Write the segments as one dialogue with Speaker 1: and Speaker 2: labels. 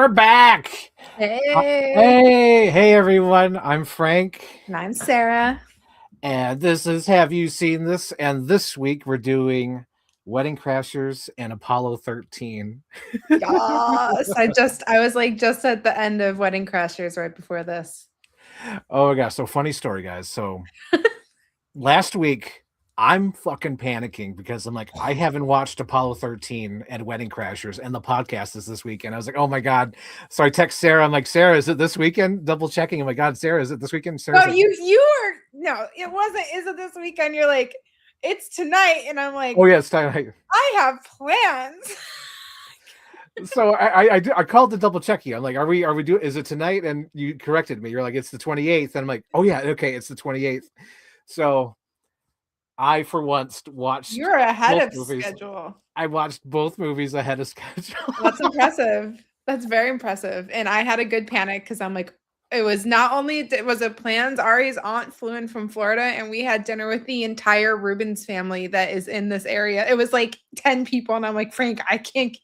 Speaker 1: we're back.
Speaker 2: Hey,
Speaker 1: Hey, everyone. I'm Frank,
Speaker 2: and I'm Sarah.
Speaker 1: and this is Have You Seen This? And this week we're doing Wedding Crashers and Apollo 13.
Speaker 2: Yes, I was like just at the end of Wedding Crashers right before this.
Speaker 1: Oh my gosh, so funny story, guys. So last week I'm fucking panicking because I'm like, I haven't watched Apollo 13 and Wedding Crashers, and the podcast is this weekend. I was like, oh my God. So I text Sarah. I'm like, Sarah, is it this weekend? Double checking. Oh my God, Sarah, is it this weekend?
Speaker 2: No,
Speaker 1: Sarah's like,
Speaker 2: you were no, it wasn't. Is it this weekend? You're like, it's tonight, and I'm like,
Speaker 1: oh yeah, it's time.
Speaker 2: I have plans.
Speaker 1: So I called to double check you. I'm like, are we doing? Is it tonight? And you corrected me. You're like, it's the 28th. And I'm like, oh yeah, okay, it's the 28th. So I for once watched
Speaker 2: You're ahead
Speaker 1: both
Speaker 2: of
Speaker 1: movies.
Speaker 2: schedule.
Speaker 1: I watched both movies ahead of schedule.
Speaker 2: That's impressive. That's very impressive. And I had a good panic because I'm like, it was not only was it plans, Ari's aunt flew in from Florida and we had dinner with the entire Rubens family that is in this area. It was like 10 people. And I'm like, Frank, I can't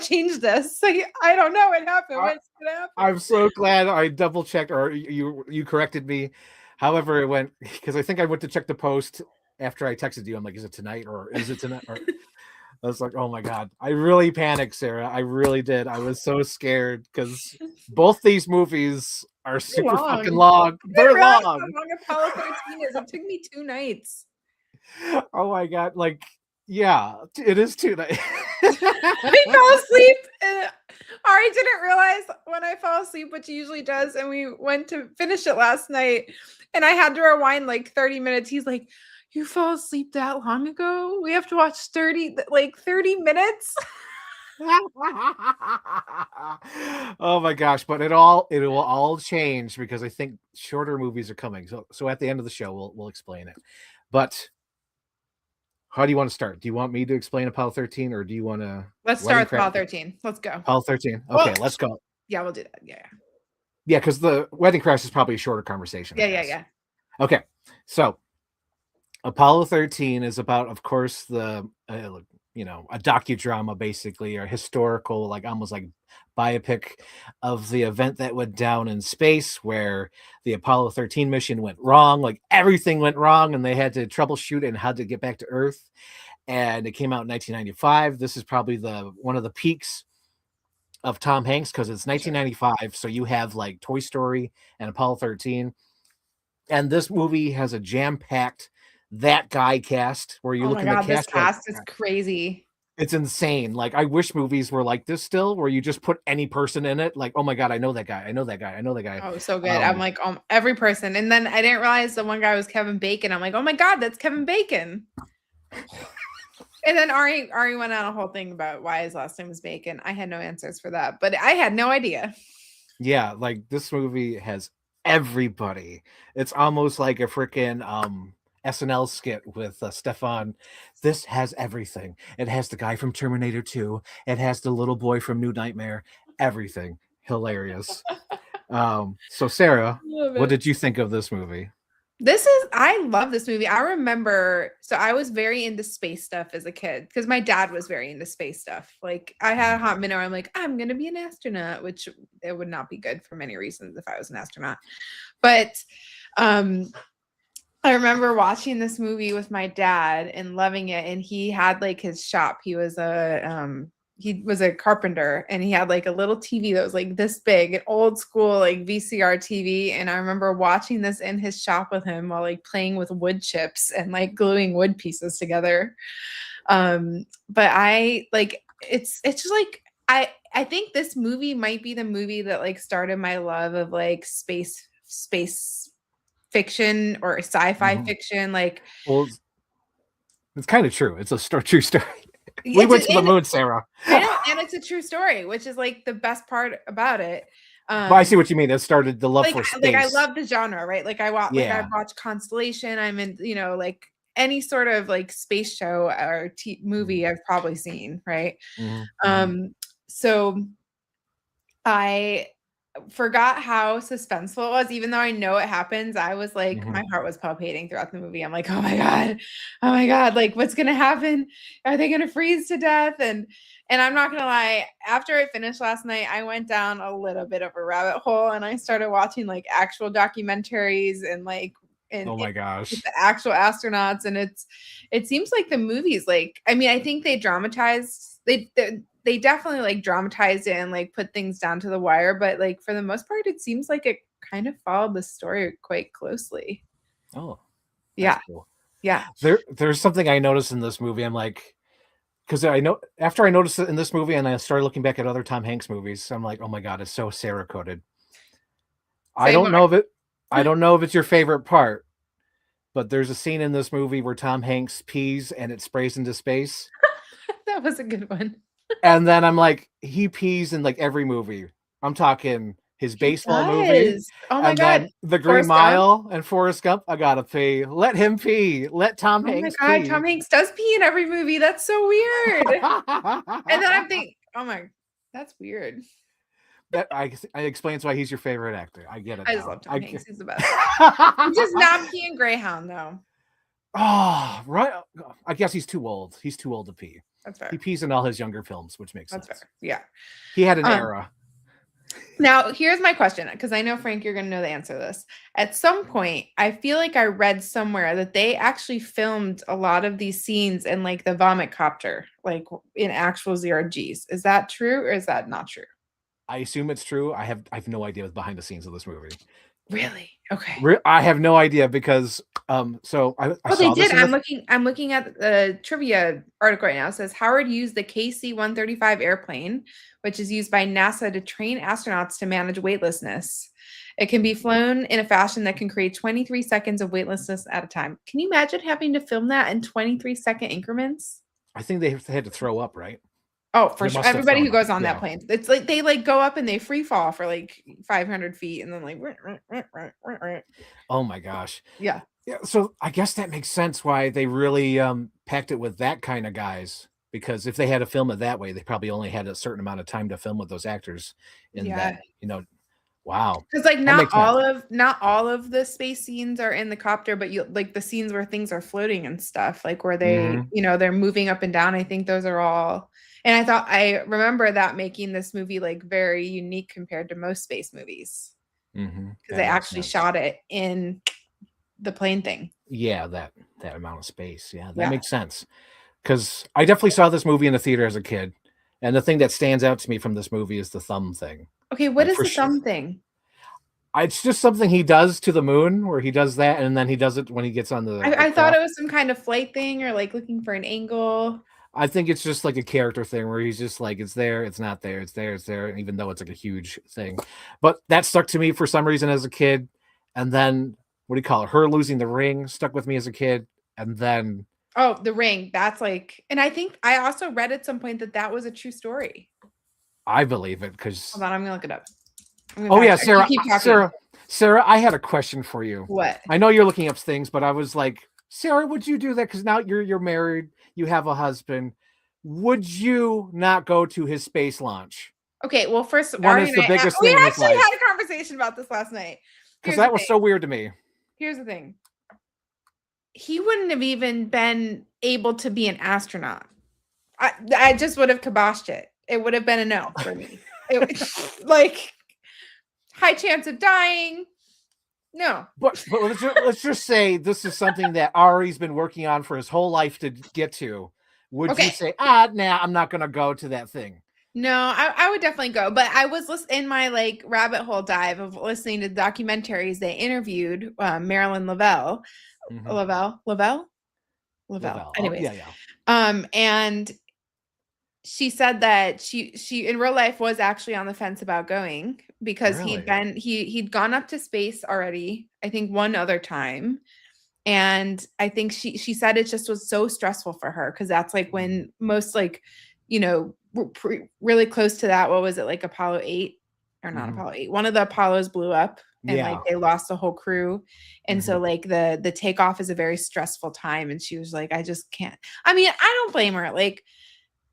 Speaker 2: change this. Like, I don't know what happened. What's gonna happen?
Speaker 1: I'm so glad I double checked, or you corrected me. However, it went because I think I went to check the post after I texted you. I'm like, is it tonight or is it tonight? Or I was like, oh my God. I really panicked, Sarah. I really did. I was so scared because both these movies are super fucking long. They're long.
Speaker 2: How long Apollo 13 is. It took me 2 nights.
Speaker 1: Oh my God. Like, yeah, it is 2 nights.
Speaker 2: I fell asleep. And Ari didn't realize when I fell asleep, which he usually does. And we went to finish it last night. And I had to rewind like 30 minutes. He's like, you fell asleep that long ago? We have to watch 30 minutes.
Speaker 1: Oh my gosh, but it will all change because I think shorter movies are coming. So at the end of the show we'll explain it. But how do you want to start? Do you want me to explain Apollo 13 or do you want to
Speaker 2: Let's start with Apollo 13. Let's go.
Speaker 1: Apollo 13. Okay, let's go.
Speaker 2: Yeah, we'll do that. Yeah.
Speaker 1: Yeah, because the Wedding Crash is probably a shorter conversation.
Speaker 2: Yeah.
Speaker 1: Okay, so Apollo 13 is about, of course, the a docudrama, basically, or historical, like almost like biopic of the event that went down in space where the Apollo 13 mission went wrong. Like everything went wrong and they had to troubleshoot and how to get back to Earth. And it came out in 1995. This is probably one of the peaks of Tom Hanks because it's 1995. So you have like Toy Story and Apollo 13. And this movie has a jam-packed that guy cast where you look at the
Speaker 2: this cast is crazy.
Speaker 1: It's insane. Like, I wish movies were like this still, where you just put any person in it. Like, oh my God, I know that guy. I know that guy. I know that guy.
Speaker 2: Oh, so good. I'm like, every person. And then I didn't realize the one guy was Kevin Bacon. I'm like, oh my God, that's Kevin Bacon. And then Ari went on a whole thing about why his last name is Bacon. I had no answers for that, but I had no idea.
Speaker 1: Yeah, like this movie has everybody. It's almost like a freaking SNL skit with Stefan. This has everything. It has the guy from Terminator 2. It has the little boy from New Nightmare. Everything. Hilarious. So Sarah, what did you think of this movie?
Speaker 2: I love this movie. I remember, so I was very into space stuff as a kid because my dad was very into space stuff. Like I had a hot minute where I'm like, I'm going to be an astronaut, which it would not be good for many reasons if I was an astronaut. But I remember watching this movie with my dad and loving it. And he had like his shop. He was a carpenter and he had like a little TV that was like this big, an old school like VCR TV. And I remember watching this in his shop with him while like playing with wood chips and like gluing wood pieces together. But I like it's just like I think this movie might be the movie that like started my love of like space fiction or sci-fi fiction. Like,
Speaker 1: well, it's kind of true. It's a true story. We went to the moon, Sarah.
Speaker 2: I know, and it's a true story, which is like the best part about it.
Speaker 1: But I see what you mean. It started the love for space.
Speaker 2: Like I love the genre, right? Like I watch Constellation. I'm in, like any sort of like space show or movie I've probably seen, right? So forgot how suspenseful it was. Even though I know it happens, I was like,
Speaker 1: Mhm.
Speaker 2: my heart was palpitating throughout the movie. I'm like, oh my god, like what's gonna happen? Are they gonna freeze to death? And I'm not gonna lie, after I finished last night, I went down a little bit of a rabbit hole and I started watching like actual documentaries and like
Speaker 1: Oh
Speaker 2: and
Speaker 1: my
Speaker 2: with
Speaker 1: gosh.
Speaker 2: the actual astronauts. And it seems like the movies, like, I mean, I think they dramatized they definitely like dramatized it and like put things down to the wire, but like for the most part, it seems like it kind of followed the story quite closely.
Speaker 1: Oh, that's
Speaker 2: Yeah,
Speaker 1: cool.
Speaker 2: yeah.
Speaker 1: There's something I noticed in this movie. I'm like, because I know after I noticed it in this movie and I started looking back at other Tom Hanks movies, I'm like, oh my god, it's so Sarah coded. I
Speaker 2: Say
Speaker 1: don't
Speaker 2: more.
Speaker 1: know if it I don't know if it's your favorite part, but there's a scene in this movie where Tom Hanks pees and it sprays into space.
Speaker 2: That was a good one.
Speaker 1: And then I'm like, he pees in like every movie. I'm talking his
Speaker 2: He
Speaker 1: baseball movie,
Speaker 2: does. Oh my
Speaker 1: and
Speaker 2: god.
Speaker 1: then The Green
Speaker 2: Forrest Gump.
Speaker 1: Mile and Forrest Gump. I gotta pee. Let him pee. Let Tom
Speaker 2: Oh my
Speaker 1: Hanks
Speaker 2: god,
Speaker 1: pee.
Speaker 2: Tom Hanks does pee in every movie. That's so weird. And then I'm thinking, oh my, that's weird.
Speaker 1: That I explains why he's your favorite actor. I get it
Speaker 2: I just
Speaker 1: now.
Speaker 2: love Tom Hanks. He's the best. He does
Speaker 1: I
Speaker 2: not pee in Greyhound though.
Speaker 1: oh, right. I guess he's too old. He's too old to pee.
Speaker 2: That's
Speaker 1: He
Speaker 2: fair.
Speaker 1: pees in all his younger films, which makes
Speaker 2: That's
Speaker 1: sense.
Speaker 2: fair. Yeah.
Speaker 1: He had an
Speaker 2: Um,
Speaker 1: era.
Speaker 2: Now, here's my question, because I know, Frank, you're going to know the answer to this. At some point, I feel like I read somewhere that they actually filmed a lot of these scenes in like the vomit copter, like in actual zero Gs. Is that true or is that not true?
Speaker 1: I assume it's true. I have no idea what's behind the scenes of this movie.
Speaker 2: Really? Okay.
Speaker 1: I have no idea because so I
Speaker 2: Oh, they
Speaker 1: saw this
Speaker 2: did.
Speaker 1: in the
Speaker 2: I'm looking at the trivia article right now. It says Howard used the KC-135 airplane, which is used by NASA to train astronauts to manage weightlessness. It can be flown in a fashion that can create 23 seconds of weightlessness at a time. Can you imagine having to film that in 23-second increments?
Speaker 1: I think they had to throw up, right?
Speaker 2: Oh, for
Speaker 1: They
Speaker 2: sure.
Speaker 1: must have
Speaker 2: Everybody
Speaker 1: thrown
Speaker 2: who
Speaker 1: up.
Speaker 2: goes on that
Speaker 1: Yeah.
Speaker 2: plane, it's like they like go up and they free fall for like 500 feet and then like,
Speaker 1: Oh my gosh.
Speaker 2: yeah.
Speaker 1: Yeah, so I guess that makes sense why they really packed it with that kind of guys. Because if they had to film it that way, they probably only had a certain amount of time to film with those actors in that,
Speaker 2: Yeah.
Speaker 1: wow.
Speaker 2: Because like
Speaker 1: That makes sense.
Speaker 2: not all of the space scenes are in the copter, but you like the scenes where things are floating and stuff, like where they,
Speaker 1: Mhm.
Speaker 2: they're moving up and down. I think those are all. And I remember that making this movie like very unique compared to most space movies
Speaker 1: Mhm.
Speaker 2: because they
Speaker 1: That makes
Speaker 2: actually
Speaker 1: sense.
Speaker 2: shot it in the plane thing.
Speaker 1: Yeah, that amount of space. Yeah, that
Speaker 2: Yeah.
Speaker 1: makes sense. Because I definitely saw this movie in the theater as a kid, and the thing that stands out to me from this movie is the thumb thing.
Speaker 2: Okay, what
Speaker 1: Like,
Speaker 2: is
Speaker 1: for
Speaker 2: the
Speaker 1: sure
Speaker 2: thumb thing?
Speaker 1: it's just something he does to the moon where he does that, and then he does it when he gets on the
Speaker 2: I thought
Speaker 1: craft.
Speaker 2: it was some kind of flight thing or like looking for an angle.
Speaker 1: I think it's just like a character thing where he's just like, "It's there, it's not there, it's there, it's there," even though it's like a huge thing. But that stuck to me for some reason as a kid, and then what do you call it? Her losing the ring stuck with me as a kid, and then
Speaker 2: Oh, the ring. That's like, and I think I also read at some point that that was a true story.
Speaker 1: I believe it because
Speaker 2: Hold on, I'm gonna look it up. I'm gonna
Speaker 1: oh
Speaker 2: fact
Speaker 1: yeah,
Speaker 2: check. You
Speaker 1: Sarah,
Speaker 2: keep talking.
Speaker 1: Sarah, I had a question for you.
Speaker 2: What?
Speaker 1: I know you're looking up things, but I was like, Sarah, would you do that? Because now you're married, you have a husband. Would you not go to his space launch
Speaker 2: Okay, well, first,
Speaker 1: when
Speaker 2: Ari
Speaker 1: it's
Speaker 2: and
Speaker 1: the
Speaker 2: I,
Speaker 1: biggest
Speaker 2: we
Speaker 1: thing in his
Speaker 2: actually
Speaker 1: life?
Speaker 2: had a conversation about this last night.
Speaker 1: Because
Speaker 2: Here's the
Speaker 1: that was
Speaker 2: thing.
Speaker 1: so weird to me.
Speaker 2: Here's the thing. He wouldn't have even been able to be an astronaut. I just would have kiboshed it. It would have been a no for me. Like high chance of dying. No.
Speaker 1: But let's just say this is something that Ari's been working on for his whole life to get to. Would you
Speaker 2: Okay.
Speaker 1: say, nah, I'm not gonna go to that thing?
Speaker 2: No, I would definitely go. But I was in my like rabbit hole dive of listening to documentaries. They interviewed Marilyn Lavelle.
Speaker 1: Mhm.
Speaker 2: Lavelle.
Speaker 1: Lavelle. Oh,
Speaker 2: Anyways,
Speaker 1: yeah, yeah.
Speaker 2: and she said that she in real life was actually on the fence about going because
Speaker 1: Really?
Speaker 2: he'd gone up to space already, I think one other time. And I think she said it just was so stressful for her because that's like
Speaker 1: Mm.
Speaker 2: when most like, really close to that. What was it, like Apollo 8 or not
Speaker 1: Mhm.
Speaker 2: Apollo 8? One of the Apollos blew up and like
Speaker 1: Yeah.
Speaker 2: they lost the whole crew. And so
Speaker 1: Mhm.
Speaker 2: like the takeoff is a very stressful time. And she was like, I just can't. I mean, I don't blame her. Like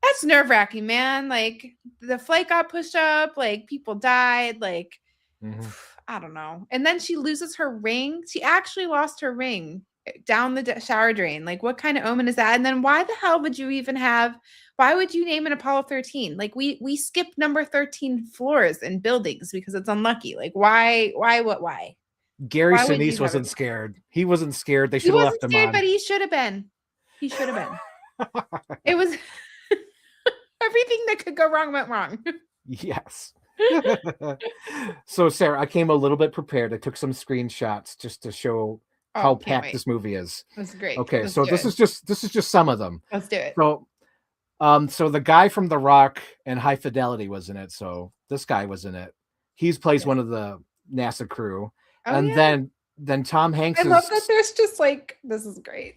Speaker 2: that's nerve-wracking, man. Like the flight got pushed up, like people died, like
Speaker 1: Mhm.
Speaker 2: I don't know. And then she loses her ring. She actually lost her ring down the shower drain. Like, what kind of omen is that? And then why the hell would you even have? Why would you name it Apollo 13? Like, we skip number 13 floors and buildings because it's unlucky. Like, why? What?
Speaker 1: Gary
Speaker 2: Why would you
Speaker 1: Sinise
Speaker 2: have it?
Speaker 1: wasn't scared. He wasn't scared. They
Speaker 2: He
Speaker 1: should have
Speaker 2: wasn't
Speaker 1: left him
Speaker 2: scared,
Speaker 1: on.
Speaker 2: but he should have been. He should have been. It was everything that could go wrong went wrong.
Speaker 1: Yes. So, Sarah, I came a little bit prepared. I took some screenshots just to show how
Speaker 2: Oh, can't
Speaker 1: packed
Speaker 2: wait.
Speaker 1: this movie is.
Speaker 2: That's great.
Speaker 1: Okay,
Speaker 2: Let's
Speaker 1: so
Speaker 2: do
Speaker 1: this
Speaker 2: it.
Speaker 1: is just some of them.
Speaker 2: Let's do it.
Speaker 1: So the guy from The Rock and High Fidelity was in it. So this guy was in it. He's plays one of the NASA crew.
Speaker 2: Oh,
Speaker 1: And
Speaker 2: yeah.
Speaker 1: then Tom Hanks
Speaker 2: I love that there's just like this is great.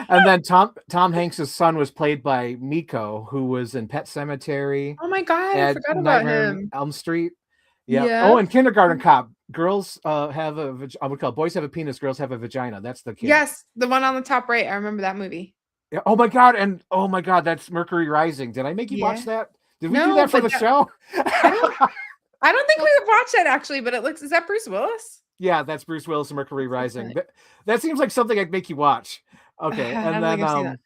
Speaker 1: and then Tom Hanks's son was played by Miko, who was in Pet Cemetery
Speaker 2: Oh my god, I
Speaker 1: and
Speaker 2: forgot about
Speaker 1: Nightmare on
Speaker 2: him.
Speaker 1: Elm Street. Yeah.
Speaker 2: Yeah.
Speaker 1: Oh, and Kindergarten Cop. Girls have I would call it, boys have a penis, girls have a vagina. That's the kid.
Speaker 2: Yes, the one on the top right. I remember that movie.
Speaker 1: Yeah. Oh my god, and oh my god, that's Mercury Rising. Did I make you watch that? Did we do
Speaker 2: No,
Speaker 1: that for the
Speaker 2: but
Speaker 1: show?
Speaker 2: I don't think we watched that actually, but it looks is that Bruce Willis?
Speaker 1: Yeah, that's Bruce Willis and Mercury Rising. That seems like something I'd make you watch. Okay,
Speaker 2: I don't think I've seen that.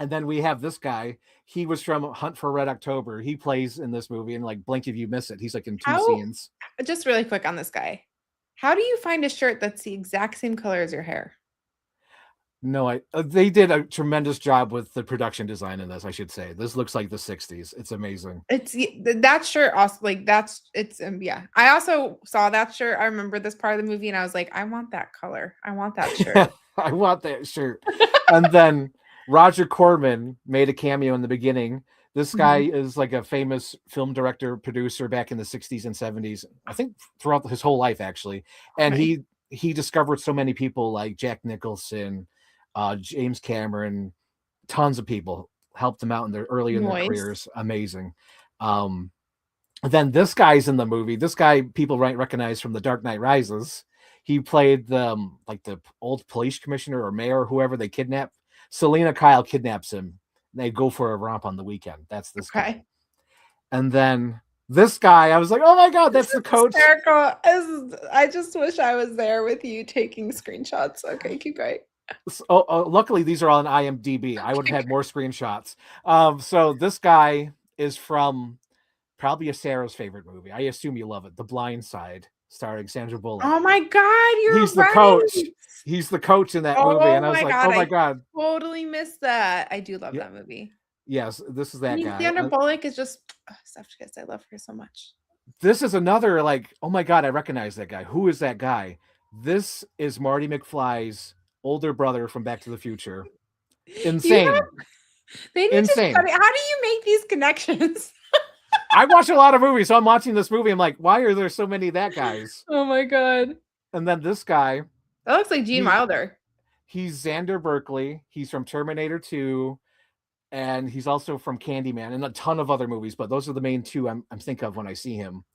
Speaker 1: and then we have this guy. He was from Hunt for Red October. He plays in this movie, and like blink if you miss it. He's like in two
Speaker 2: How
Speaker 1: scenes.
Speaker 2: just really quick on this guy. How do you find a shirt that's the exact same color as your hair?
Speaker 1: No, they did a tremendous job with the production design in this. I should say this looks like the '60s. It's amazing.
Speaker 2: It's that shirt also like it's yeah. I also saw that shirt. I remember this part of the movie and I was like, I want that color. I want that shirt.
Speaker 1: I want that shirt. And then Roger Corman made a cameo in the beginning. This guy is like a famous film director, producer back in the 60s and 70s. I think throughout his whole life, actually. And he discovered so many people like Jack Nicholson, James Cameron, tons of people helped him out in their early in their careers. Amazing. Then this guy's in the movie. This guy people recognize from The Dark Knight Rises. He played the old police commissioner or mayor or whoever they kidnap. Selena Kyle kidnaps him. They go for a romp on the weekend. That's this guy. And then this guy, I was like, oh my god, that's the coach.
Speaker 2: Hysterical. I just wish I was there with you taking screenshots. Okay, keep going.
Speaker 1: Luckily, these are all on IMDb. I would have had more screenshots. So this guy is from probably a Sarah's favorite movie. I assume you love it, The Blind Side, starring Sandra Bullock.
Speaker 2: Oh my god,
Speaker 1: he's the coach. He's the coach in that movie, and I was like, oh my god,
Speaker 2: totally missed that. I do love that movie.
Speaker 1: Yes, this is that guy.
Speaker 2: Sandra Bullock is just stuffed kiss. I love her so much.
Speaker 1: This is another like, oh my god, I recognize that guy. Who is that guy? This is Marty McFly's older brother from Back to the Future. Insane.
Speaker 2: They need insane. How do you make these connections?
Speaker 1: I watch a lot of movies, so I'm watching this movie. I'm like, why are there so many of that guys?
Speaker 2: Oh my god.
Speaker 1: And then this guy.
Speaker 2: That looks like Gene Wilder.
Speaker 1: He's Xander Berkeley. He's from Terminator 2. And he's also from Candyman and a ton of other movies, but those are the main two I'm think of when I see him.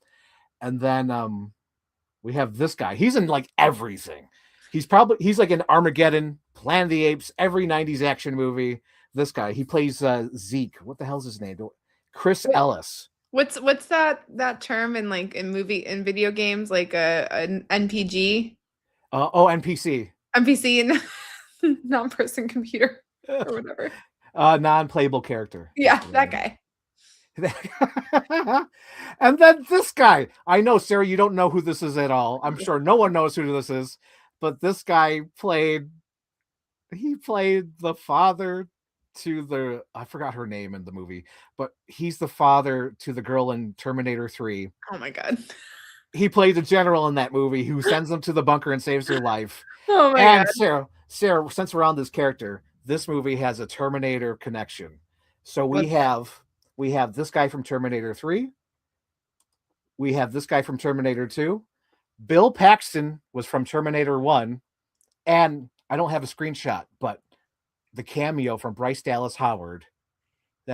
Speaker 1: And then we have this guy. He's in like everything. He's like in Armageddon, Planet of the Apes, every 90s action movie. This guy, he plays Zeke. What the hell's his name? Chris Ellis.
Speaker 2: What's that term in like in video games, like an NPG?
Speaker 1: NPC.
Speaker 2: NPC, non-person computer or whatever.
Speaker 1: Non-playable character.
Speaker 2: Yeah, that guy.
Speaker 1: And then this guy. I know, Sarah, you don't know who this is at all. I'm sure no one knows who this is, but this guy played the father to I forgot her name in the movie, but he's the father to the girl in Terminator 3.
Speaker 2: Oh my god.
Speaker 1: He played the general in that movie who sends them to the bunker and saves their life.
Speaker 2: Oh my god.
Speaker 1: Sarah, since we're on this character, this movie has a Terminator connection. So we have this guy from Terminator 3. We have this guy from Terminator 2. Bill Paxton was from Terminator 1. And I don't have a screenshot, but the cameo from Bryce Dallas Howard,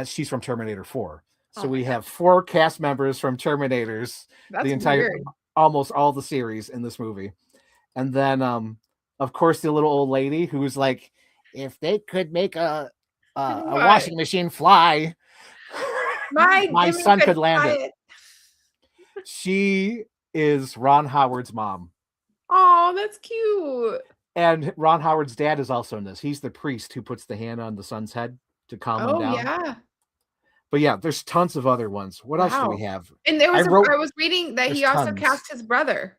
Speaker 1: she's from Terminator 4. So we have 4 cast members from Terminators.
Speaker 2: That's
Speaker 1: the entire
Speaker 2: weird.
Speaker 1: Almost all the series in this movie. And then of course the little old lady who's like, if they could make a washing machine fly, my son could land it. She is Ron Howard's mom.
Speaker 2: Oh, that's cute.
Speaker 1: And Ron Howard's dad is also in this. He's the priest who puts the hand on the son's head to calm him
Speaker 2: Oh
Speaker 1: down.
Speaker 2: yeah.
Speaker 1: But yeah, there's tons of other ones. What else do we
Speaker 2: Wow.
Speaker 1: have?
Speaker 2: And there
Speaker 1: I
Speaker 2: was
Speaker 1: wrote
Speaker 2: I was reading that
Speaker 1: there's
Speaker 2: he also
Speaker 1: tons.
Speaker 2: cast his brother.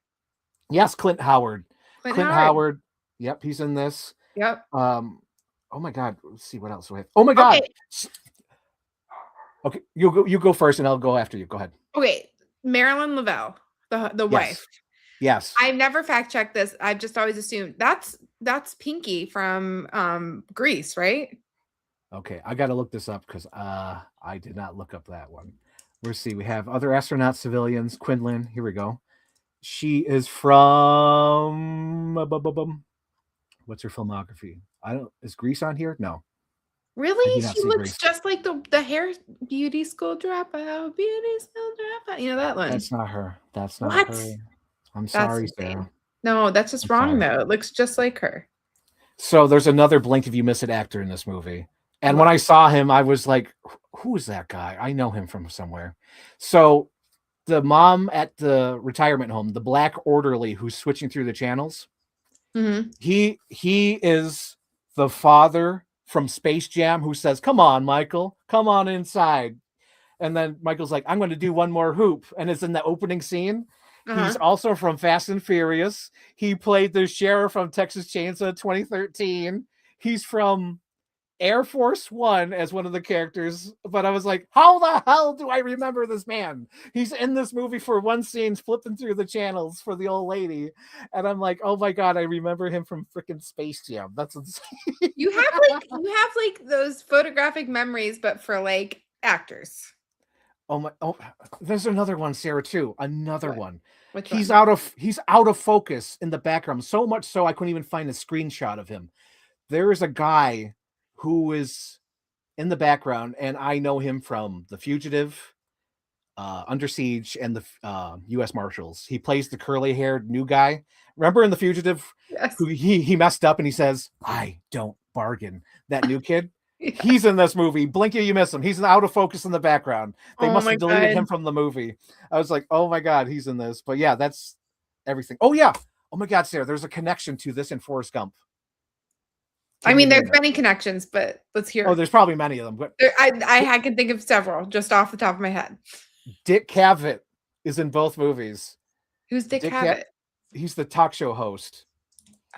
Speaker 1: Yes, Clint Howard.
Speaker 2: Clint
Speaker 1: Clint
Speaker 2: Howard.
Speaker 1: Howard. Yep, he's in this.
Speaker 2: Yep.
Speaker 1: Oh my god, let's see what else we have. Oh my god.
Speaker 2: Okay.
Speaker 1: Okay, you go first and I'll go after you. Go ahead.
Speaker 2: Okay. Marilyn Lavelle, the
Speaker 1: Yes.
Speaker 2: wife.
Speaker 1: Yes.
Speaker 2: I've never fact checked this. I've just always assumed that's Pinky from Grease, right?
Speaker 1: Okay, I got to look this up because I did not look up that one. Let's see. We have other astronauts, civilians. Quinlan. Here we go. She is from. What's her filmography? I don't. Is Grease on here? No. I
Speaker 2: Really?
Speaker 1: do not
Speaker 2: She
Speaker 1: see
Speaker 2: looks
Speaker 1: Grease.
Speaker 2: just like the hair beauty school dropout. Beauty school dropout. You know that one?
Speaker 1: That's not her. That's not
Speaker 2: What?
Speaker 1: her. I'm
Speaker 2: That's
Speaker 1: sorry,
Speaker 2: insane.
Speaker 1: Sarah.
Speaker 2: No, that's just
Speaker 1: I'm
Speaker 2: wrong
Speaker 1: sorry.
Speaker 2: though. It looks just like her.
Speaker 1: So there's another blink if you miss it actor in this movie. And when I saw him, I was like, who is that guy? I know him from somewhere. So the mom at the retirement home, the black orderly who's switching through the channels, he is the father from Space Jam who says, "Come on, Michael, come on inside." And then Michael's like, "I'm going to do one more hoop." And it's in the opening scene. He's also from Fast and Furious. He played the sheriff from Texas Chainsaw 2013. He's from Air Force One as one of the characters. But I was like, how the hell do I remember this man? He's in this movie for one scene, flipping through the channels for the old lady. And I'm like, oh my God, I remember him from freaking Space Jam. That's insane.
Speaker 2: You have like those photographic memories, but for like actors.
Speaker 1: Oh, there's another one, Sarah, too. Another one.
Speaker 2: Which
Speaker 1: he's
Speaker 2: one?
Speaker 1: out of focus in the background, so much so I couldn't even find a screenshot of him. There is a guy who is in the background, and I know him from The Fugitive, Under Siege, and the U.S. Marshals. He plays the curly-haired new guy. Remember in The Fugitive?
Speaker 2: Yes.
Speaker 1: Who he messed up and he says, "I don't bargain." That new kid. Yeah. He's in this movie. Blink you miss him. He's out of focus in the background. They must have deleted him from the movie. I was like, oh my God, he's in this. But yeah, that's everything. Oh yeah. Oh my God, Sarah, there's a connection to this in Forrest Gump.
Speaker 2: I mean, there's many connections, but let's hear.
Speaker 1: Oh, there's probably many of them. But
Speaker 2: I can think of several just off the top of my head.
Speaker 1: Dick Cavett is in both movies.
Speaker 2: Who's Dick Cavett?
Speaker 1: He's the talk show host.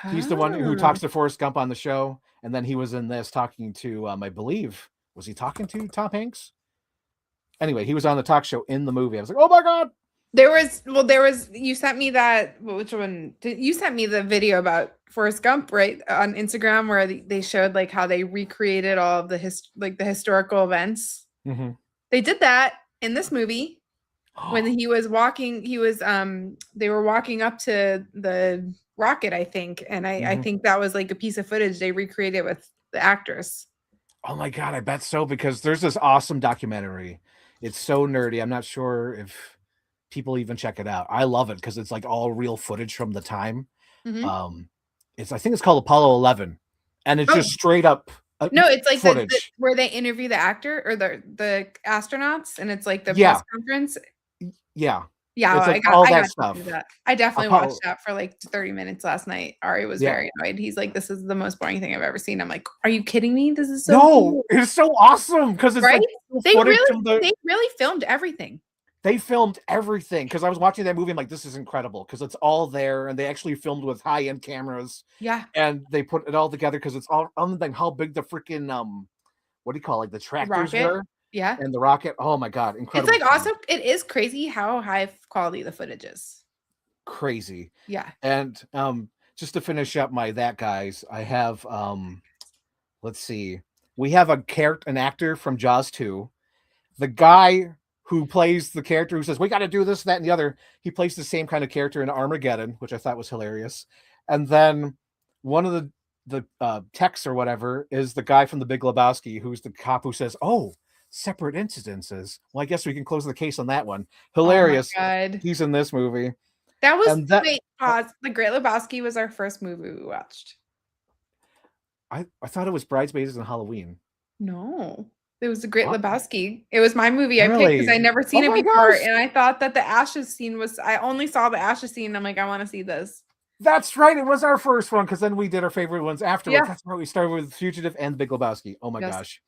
Speaker 1: He's the one who talks to Forrest Gump on the show. And then he was in this talking to, I believe, was he talking to Tom Hanks? Anyway, he was on the talk show in the movie. I was like, oh my God.
Speaker 2: There was, you sent me that, which one? You sent me the video about Forrest Gump, right? On Instagram where they showed like how they recreated all of the historical events.
Speaker 1: Mm-hmm.
Speaker 2: They did that in this movie when he was walking, they were walking up to the rocket, I think. And I think that was like a piece of footage they recreated with the actors.
Speaker 1: Oh my God, I bet so, because there's this awesome documentary. It's so nerdy. I'm not sure if people even check it out. I love it because it's like all real footage from the time. I think it's called Apollo 11. And it's just straight up
Speaker 2: no, it's like
Speaker 1: footage
Speaker 2: where they interview the actor or the astronauts, and it's like the press conference.
Speaker 1: Yeah.
Speaker 2: Yeah,
Speaker 1: it's like all that stuff.
Speaker 2: I definitely watched that for like 30 minutes last night. Ari was very annoyed. He's like, "This is the most boring thing I've ever seen." I'm like, "Are you kidding me? This is so cool.
Speaker 1: It's so awesome because it's
Speaker 2: right.
Speaker 1: Like
Speaker 2: they really filmed everything.
Speaker 1: They filmed everything because I was watching that movie. I'm like, this is incredible because it's all there, and they actually filmed with high-end cameras.
Speaker 2: Yeah,
Speaker 1: and they put it all together because it's all other than how big the freaking what do you call it? The tractors were.
Speaker 2: Yeah.
Speaker 1: And the rocket. Oh my God. Incredible.
Speaker 2: It's like also, it is crazy how high quality the footage is.
Speaker 1: Crazy.
Speaker 2: Yeah.
Speaker 1: And just to finish up that guys, I have let's see. We have an actor from Jaws 2. The guy who plays the character who says, we got to do this, that, and the other. He plays the same kind of character in Armageddon, which I thought was hilarious. And then one of the techs or whatever is the guy from The Big Lebowski, who's the cop who says, oh, separate incidences. Well, I guess we can close the case on that one. Hilarious.
Speaker 2: Oh my God.
Speaker 1: He's in this movie.
Speaker 2: That was wait, pause. The Great Lebowski was our first movie we watched.
Speaker 1: I thought it was Bridesmaids and Halloween.
Speaker 2: No. It was The Great
Speaker 1: What?
Speaker 2: Lebowski. It was my movie I picked because
Speaker 1: Really?
Speaker 2: I never
Speaker 1: Oh
Speaker 2: seen it
Speaker 1: my
Speaker 2: before,
Speaker 1: gosh.
Speaker 2: and I thought that the ashes scene was. I only saw the ashes scene. And I'm like, I want to see this.
Speaker 1: That's right. It was our first one because then we did our favorite ones afterwards.
Speaker 2: Yeah.
Speaker 1: That's why we started with Fugitive and Big Lebowski. Oh my
Speaker 2: Yes.
Speaker 1: gosh.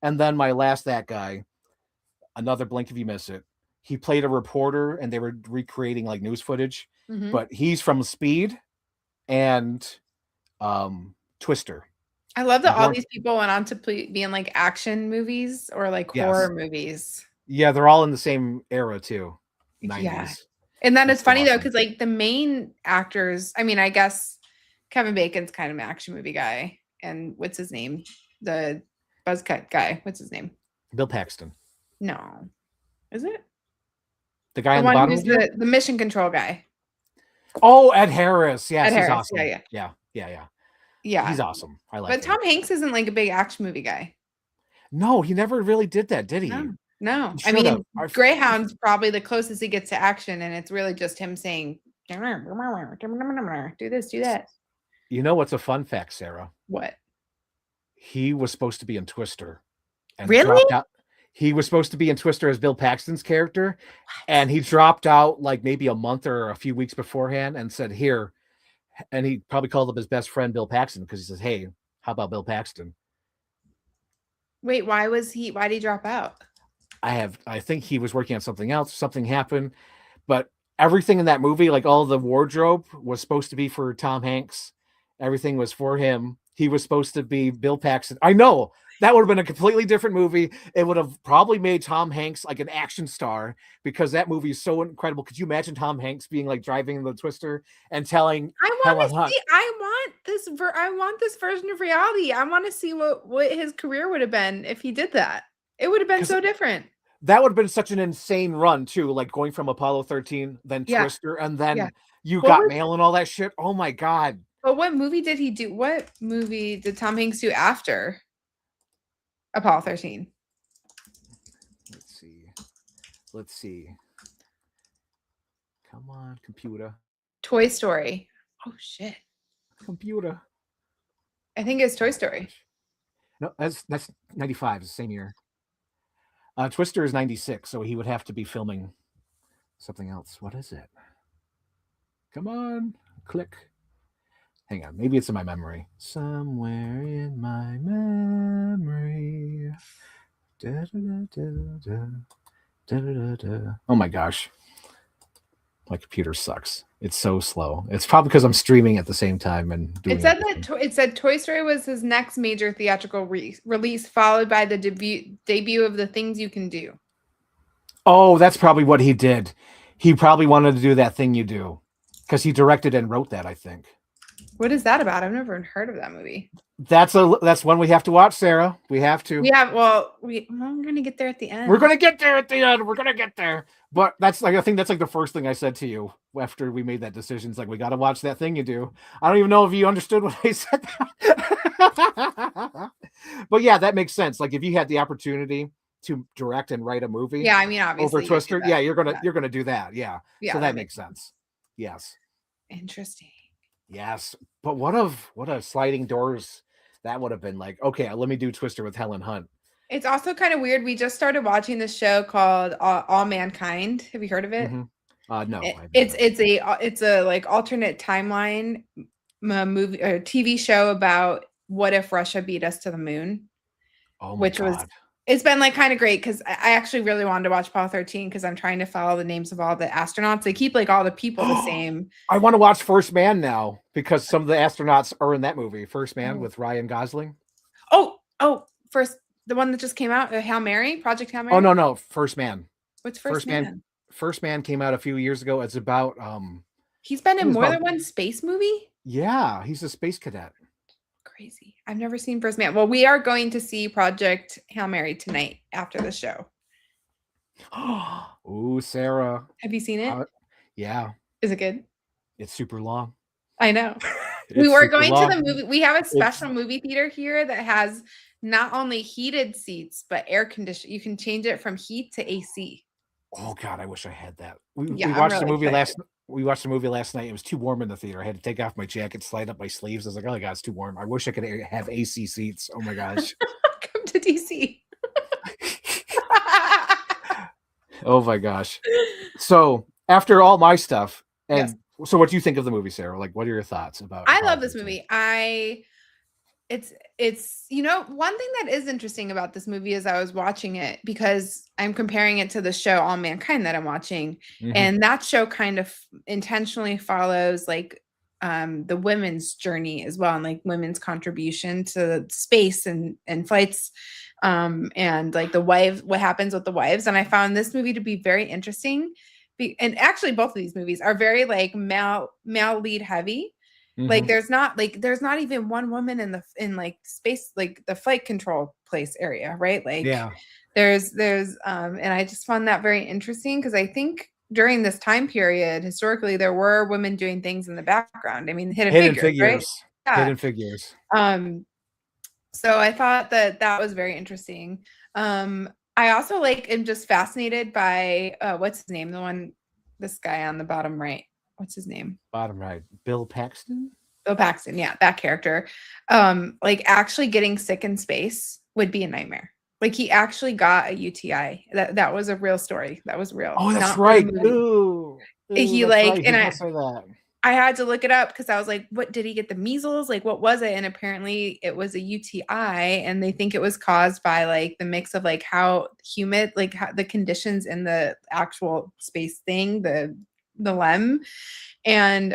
Speaker 1: And then my last that guy, another blink if you miss it. He played a reporter and they were recreating like news footage,
Speaker 2: Mhm.
Speaker 1: but he's from Speed and Twister.
Speaker 2: I love
Speaker 1: And
Speaker 2: that all
Speaker 1: Bjorn,
Speaker 2: these people went on to be in like action movies or like
Speaker 1: yes.
Speaker 2: horror movies.
Speaker 1: Yeah, they're all in the same era too.
Speaker 2: Yeah.
Speaker 1: 90s.
Speaker 2: And then
Speaker 1: That's
Speaker 2: it's
Speaker 1: so
Speaker 2: funny though,
Speaker 1: awesome.
Speaker 2: because like the main actors, I mean, I guess Kevin Bacon's kind of an action movie guy. And what's his name? The buzz cut guy. What's his name?
Speaker 1: Bill Paxton.
Speaker 2: No. Is it?
Speaker 1: The guy
Speaker 2: The
Speaker 1: on the
Speaker 2: one
Speaker 1: bottom
Speaker 2: who's
Speaker 1: of you?
Speaker 2: the mission control guy.
Speaker 1: Oh, Ed Harris. Yes,
Speaker 2: Ed
Speaker 1: he's
Speaker 2: Harris.
Speaker 1: awesome.
Speaker 2: Yeah.
Speaker 1: Yeah.
Speaker 2: Yeah.
Speaker 1: He's awesome. I like
Speaker 2: But
Speaker 1: him.
Speaker 2: Tom Hanks isn't like a big action movie guy.
Speaker 1: No, he never really did that, did he?
Speaker 2: No. No.
Speaker 1: He
Speaker 2: I
Speaker 1: should have.
Speaker 2: mean, Greyhound's probably the closest he gets to action, and it's really just him saying, do this, do that.
Speaker 1: You know what's a fun fact, Sarah?
Speaker 2: What?
Speaker 1: He was supposed to be in Twister and
Speaker 2: Really?
Speaker 1: dropped out. He was supposed to be in Twister as Bill Paxton's character, and he dropped out like maybe a month or a few weeks beforehand and said, "Here." And he probably called up his best friend Bill Paxton because he says, "Hey, how about Bill Paxton?"
Speaker 2: Wait, why did he drop out?
Speaker 1: I think he was working on something else. Something happened, but everything in that movie, like all the wardrobe, was supposed to be for Tom Hanks. Everything was for him. He was supposed to be Bill Paxton. I know that would have been a completely different movie. It would have probably made Tom Hanks like an action star because that movie is so incredible. Could you imagine Tom Hanks being like driving the Twister and telling
Speaker 2: I
Speaker 1: Helen
Speaker 2: want to
Speaker 1: Hunt?
Speaker 2: see. I want this version of reality. I want to see what his career would have been if he did that. It would have been so different.
Speaker 1: That would have been such an insane run too, like going from Apollo 13, then
Speaker 2: Yeah.
Speaker 1: Twister, and then
Speaker 2: Yeah.
Speaker 1: You
Speaker 2: What
Speaker 1: Got
Speaker 2: was-
Speaker 1: Mail and all that shit. Oh my god.
Speaker 2: But what movie did he do? What movie did Tom Hanks do after Apollo 13?
Speaker 1: Let's see. Come on, computer.
Speaker 2: Toy Story. Oh shit.
Speaker 1: Computer.
Speaker 2: I think it's Toy Story.
Speaker 1: No, that's 95, the same year. Twister is 96, so he would have to be filming something else. What is it? Come on, click. Hang on, maybe it's in my memory. Somewhere in my memory. Da, da, da, da, da, da, da. Oh my gosh. My computer sucks. It's so slow. It's probably because I'm streaming at the same time and doing
Speaker 2: It said
Speaker 1: everything.
Speaker 2: that it said Toy Story was his next major theatrical release, followed by the debut of The Things You Can Do.
Speaker 1: Oh, that's probably what he did. He probably wanted to do That Thing You Do because he directed and wrote that, I think.
Speaker 2: What is that about? I've never heard of that movie.
Speaker 1: That's one we have to watch, Sarah. We have to.
Speaker 2: We're gonna get there at the end.
Speaker 1: We're gonna get there at the end. We're gonna get there. But that's like I think that's like the first thing I said to you after we made that decision. It's like we gotta watch That Thing You Do. I don't even know if you understood what I said. But yeah, that makes sense. Like if you had the opportunity to direct and write a movie,
Speaker 2: Yeah, I mean, obviously
Speaker 1: over Twister, yeah, you're gonna
Speaker 2: Yeah.
Speaker 1: do that. Yeah.
Speaker 2: Yeah,
Speaker 1: So that makes sense. Yes.
Speaker 2: Interesting.
Speaker 1: Yes. But what a sliding doors that would have been like. Okay, let me do Twister with Helen Hunt.
Speaker 2: It's also kind of weird. We just started watching this show called All Mankind. Have you heard of it?
Speaker 1: No.
Speaker 2: It's a like alternate timeline movie or TV show about what if Russia beat us to the moon.
Speaker 1: Oh my God.
Speaker 2: It's been like kind of great because I actually really wanted to watch Apollo 13 because I'm trying to follow the names of all the astronauts. They keep like all the people the same.
Speaker 1: I want to watch First Man now because some of the astronauts are in that movie, First Man with Ryan Gosling.
Speaker 2: First, the one that just came out, Hail Mary, Project Hail Mary.
Speaker 1: Oh no, First Man.
Speaker 2: What's First Man?
Speaker 1: First Man came out a few years ago. It's about
Speaker 2: he's been in more than one space movie.
Speaker 1: Yeah, he's a space cadet.
Speaker 2: Crazy. I've never seen First Man. Well, we are going to see Project Hail Mary tonight after the show.
Speaker 1: Ooh, Sarah.
Speaker 2: Have you seen it?
Speaker 1: Yeah.
Speaker 2: Is it good?
Speaker 1: It's super long.
Speaker 2: I know. We were going to the movie. We have a special movie theater here that has not only heated seats, but air conditioning. You can change it from heat to AC.
Speaker 1: Oh God, I wish I had that. We
Speaker 2: really
Speaker 1: watched the movie
Speaker 2: excited.
Speaker 1: We watched the movie last night. It was too warm in the theater. I had to take off my jacket, slide up my sleeves. I was like, oh my God, it's too warm. I wish I could have AC seats. Oh my gosh.
Speaker 2: Come to DC.
Speaker 1: Oh my gosh. So after all my stuff,
Speaker 2: Yes.
Speaker 1: and so what do you think of the movie, Sarah? Like, what are your thoughts about
Speaker 2: I
Speaker 1: Apollo
Speaker 2: love this
Speaker 1: 13?
Speaker 2: movie. It's one thing that is interesting about this movie is I was watching it because I'm comparing it to the show All Mankind that I'm watching,
Speaker 1: Mhm.
Speaker 2: and that show kind of intentionally follows like the women's journey as well, and like women's contribution to space and flights, and like the wife, what happens with the wives. And I found this movie to be very interesting. And actually both of these movies are very like male lead heavy. Like
Speaker 1: Mhm.
Speaker 2: there's not even one woman in like space, like the flight control place area, right? Like
Speaker 1: Yeah.
Speaker 2: there's and I just found that very interesting because I think during this time period historically there were women doing things in the background. I mean, Hidden
Speaker 1: Hidden
Speaker 2: Figures, right?
Speaker 1: Figures.
Speaker 2: Yeah.
Speaker 1: Hidden Figures.
Speaker 2: Um so I thought that that was very interesting. I also like am just fascinated by what's his name? The one, this guy on the bottom right. What's his name?
Speaker 1: Bottom right. Bill Paxton?
Speaker 2: Bill Paxton, yeah, that character. Like actually getting sick in space would be a nightmare. Like he actually got a UTI. That was a real story. That was real,
Speaker 1: Oh, that's
Speaker 2: not for the
Speaker 1: right.
Speaker 2: movie.
Speaker 1: Ooh. Ooh,
Speaker 2: He
Speaker 1: that's
Speaker 2: like,
Speaker 1: right. He
Speaker 2: and
Speaker 1: does say that.
Speaker 2: I had to look it up because I was like, what did he get, the measles? Like, what was it? And apparently it was a UTI, and they think it was caused by like the mix of like how humid, like how, the conditions in the actual space thing, the LEM, and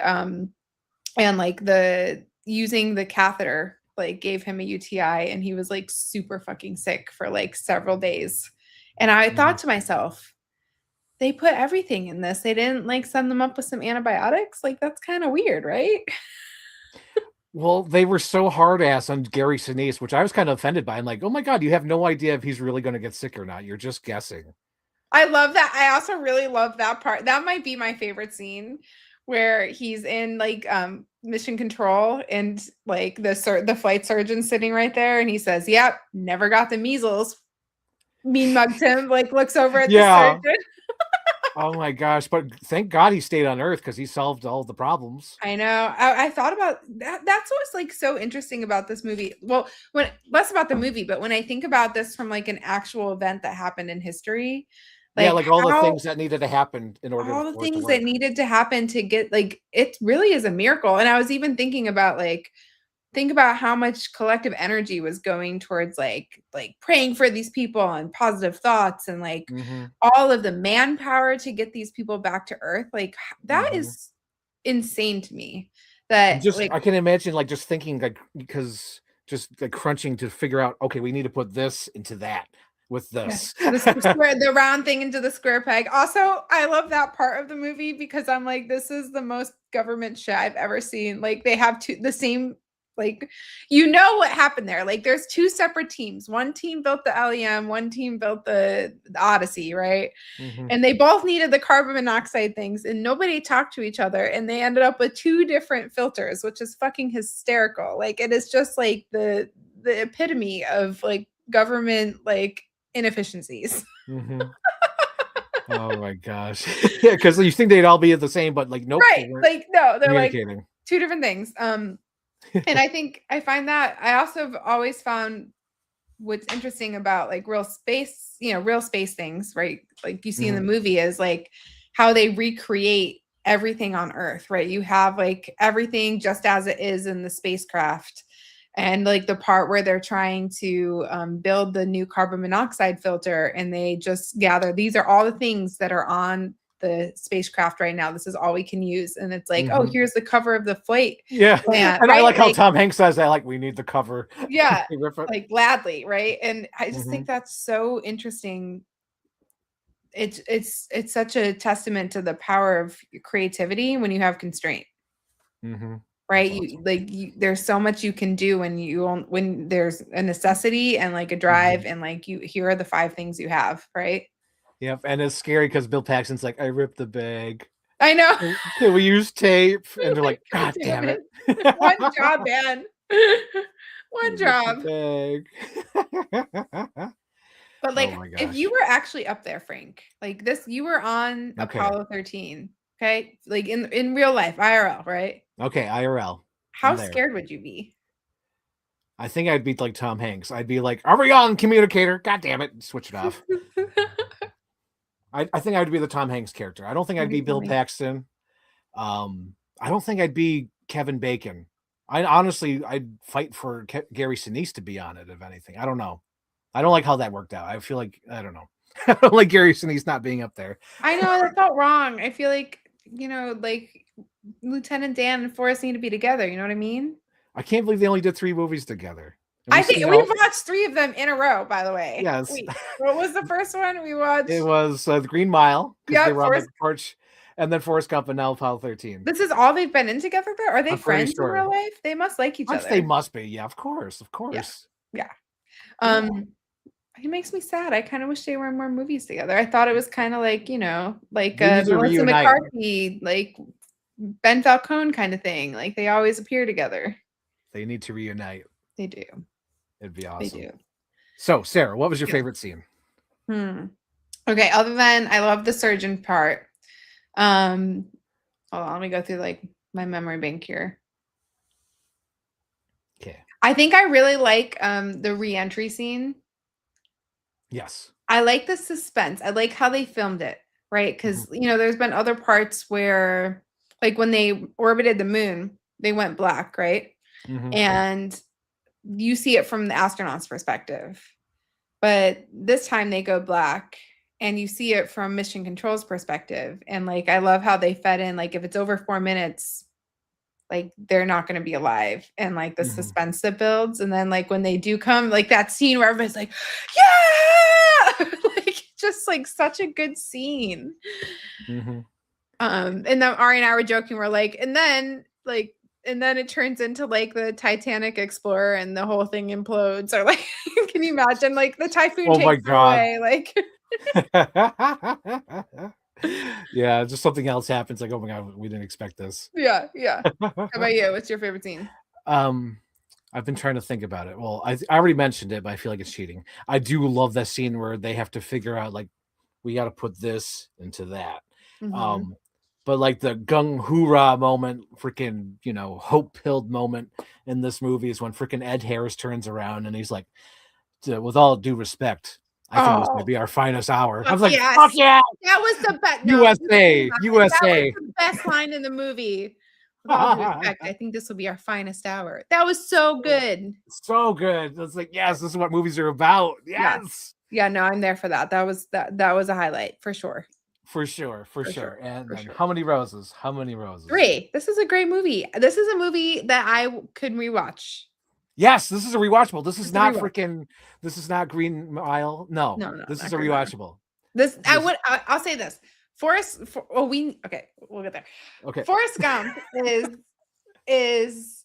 Speaker 2: like the using the catheter like gave him a UTI, and he was like super fucking sick for like several days. And I
Speaker 1: Mhm.
Speaker 2: thought to myself, they put everything in this. They didn't like send them up with some antibiotics. Like that's kind of weird, right?
Speaker 1: Well, they were so hard ass on Gary Sinise, which I was kind of offended by. I'm like, oh my God, you have no idea if he's really going to get sick or not. You're just guessing.
Speaker 2: I love that. I also really love that part. That might be my favorite scene where he's in like mission control and like the flight surgeon sitting right there and he says, "Yep, never got the measles." Mean mugged him, like looks over at the
Speaker 1: Yeah.
Speaker 2: surgeon.
Speaker 1: Oh my gosh. But thank God he stayed on Earth because he solved all the problems.
Speaker 2: I know. I thought about that. That's what's like so interesting about this movie. Well, when less about the movie, but when I think about this from like an actual event that happened in history,
Speaker 1: Yeah,
Speaker 2: like
Speaker 1: like all the
Speaker 2: how
Speaker 1: things that needed to happen in order
Speaker 2: all the
Speaker 1: for it to
Speaker 2: things that
Speaker 1: work.
Speaker 2: needed to happen to get like it really is a miracle. And I was even thinking about like think about how much collective energy was going towards like praying for these people and positive thoughts and like
Speaker 1: Hmm.
Speaker 2: all of the manpower to get these people back to earth. Like that
Speaker 1: Hmm.
Speaker 2: is insane to me
Speaker 1: And
Speaker 2: that
Speaker 1: just
Speaker 2: like
Speaker 1: I can imagine like just thinking like because just like crunching to figure out, okay, we need to put this into that with
Speaker 2: yes,
Speaker 1: this.
Speaker 2: the round thing into the square peg. Also, I love that part of the movie because I'm like, this is the most government shit I've ever seen. Like they have the same, like what happened there. Like there's two separate teams. One team built the LEM, one team built the Odyssey, right?
Speaker 1: Hmm.
Speaker 2: And they both needed the carbon monoxide things, and nobody talked to each other, and they ended up with two different filters, which is fucking hysterical. Like it is just like the epitome of like government like inefficiencies.
Speaker 1: Hmm. Oh my gosh. Yeah, because you think they'd all be the same, but like nope, they
Speaker 2: Right.
Speaker 1: weren't
Speaker 2: Like no, they're like
Speaker 1: communicating.
Speaker 2: two different things. And I think I find that I also have always found what's interesting about like real space, real space things, right? Like you see in the
Speaker 1: Mhm.
Speaker 2: movie is like how they recreate everything on Earth, right? You have like everything just as it is in the spacecraft. And like the part where they're trying to build the new carbon monoxide filter, and they just gather these are all the things that are on the spacecraft right now. This is all we can use. And it's like, oh,
Speaker 1: Mhm.
Speaker 2: here's the cover of the flight
Speaker 1: Yeah,
Speaker 2: plant,
Speaker 1: and I
Speaker 2: right?
Speaker 1: like how
Speaker 2: Like,
Speaker 1: Tom Hanks says that, like, "We need the cover."
Speaker 2: yeah,
Speaker 1: They rip it.
Speaker 2: like gladly, right? And I just think
Speaker 1: Mhm.
Speaker 2: that's so interesting. It's such a testament to the power of creativity when you have constraint,
Speaker 1: Mhm. That's
Speaker 2: right?
Speaker 1: awesome.
Speaker 2: There's so much you can do when there's a necessity and like a drive,
Speaker 1: Mhm.
Speaker 2: and like here are the five things you have, right?
Speaker 1: Yep, and it's scary because Bill Paxton's like, "I ripped the bag.
Speaker 2: I know.
Speaker 1: Can we use tape?" And they're
Speaker 2: Like,
Speaker 1: like,
Speaker 2: God
Speaker 1: "God
Speaker 2: damn
Speaker 1: damn
Speaker 2: it.
Speaker 1: it."
Speaker 2: One job, man.
Speaker 1: "You
Speaker 2: One
Speaker 1: ripped the
Speaker 2: job.
Speaker 1: bag."
Speaker 2: But
Speaker 1: Oh
Speaker 2: like
Speaker 1: my
Speaker 2: if you
Speaker 1: gosh.
Speaker 2: were actually up there, Frank, like this, you were on
Speaker 1: Okay.
Speaker 2: Apollo 13, okay? Like in real life, IRL, right?
Speaker 1: Okay, IRL. I'm
Speaker 2: How
Speaker 1: there.
Speaker 2: scared would you be?
Speaker 1: I think I'd be like Tom Hanks. I'd be like, "Are we on communicator? God damn it." Switch it off. I think I'd be the Tom Hanks character. I don't think I'd be Bill Paxton. I don't think I'd be Kevin Bacon. I honestly, I'd fight for Gary Sinise to be on it, if anything. I don't know. I don't like how that worked out. I feel like, I don't know. I don't like Gary Sinise not being up there.
Speaker 2: I know that felt wrong. I feel like, like Lieutenant Dan and Forrest need to be together. You know what I mean?
Speaker 1: I can't believe they only did 3 movies together.
Speaker 2: I think we've watched 3 of them in a row, by the way.
Speaker 1: Yes.
Speaker 2: Wait, what was the first one we watched?
Speaker 1: It was The Green Mile, because they were on the porch, and then Forrest Gump, and now Apollo 13.
Speaker 2: This is all they've been in together, though? Are they friends in real life? They must like each other.
Speaker 1: They must be. Yeah, of course.
Speaker 2: Yeah. It makes me sad. I kind of wish they were in more movies together. I thought it was kind of like, like Melissa McCarthy, like Ben Falcone kind of thing. Like they always appear together.
Speaker 1: They need to reunite.
Speaker 2: They do.
Speaker 1: It'd be awesome.
Speaker 2: They do.
Speaker 1: So, Sarah, what was your favorite scene?
Speaker 2: Okay, other than I love the surgeon part. Hold on, let me go through like my memory bank here.
Speaker 1: Okay.
Speaker 2: I think I really like the re-entry scene.
Speaker 1: Yes.
Speaker 2: I like the suspense. I like how they filmed it, right? Because there's been other parts where, like when they orbited the moon, they went black, right? And you see it from the astronaut's perspective. But this time they go black and you see it from Mission Control's perspective. And like I love how they fed in, like if it's over 4 minutes, like they're not going to be alive, and like the suspense that builds. And then like when they do come, like that scene where everybody's like, yeah, like just like such a good scene. And then Ari and I were joking, we're like, and then it turns into like the Titanic Explorer and the whole thing implodes, or like can you imagine like the typhoon takes away, like
Speaker 1: yeah, just something else happens, like, oh my god, we didn't expect this.
Speaker 2: Yeah. How about you? What's your favorite scene?
Speaker 1: I've been trying to think about it. Well, I already mentioned it, but I feel like it's cheating. I do love that scene where they have to figure out, like, we got to put this into that. But like the gung hoorah moment, freaking, hope-pilled moment in this movie is when freaking Ed Harris turns around and he's like, with all due respect, I think this might be our finest hour. I was like, fuck yeah.
Speaker 2: That was the best.
Speaker 1: USA.
Speaker 2: That was the best line in the movie. With all due respect, I think this will be our finest hour. That was so good.
Speaker 1: So good. It's like, yes, this is what movies are about. Yes.
Speaker 2: Yeah, no, I'm there for that. That was a highlight for sure.
Speaker 1: For sure. And how many roses?
Speaker 2: 3. This is a great movie. This is a movie that I could rewatch.
Speaker 1: Yes, this is a rewatchable. This is not freaking. This is not Green Mile. No. This is a rewatchable.
Speaker 2: I'll say this. We'll get there.
Speaker 1: Okay.
Speaker 2: Forrest Gump is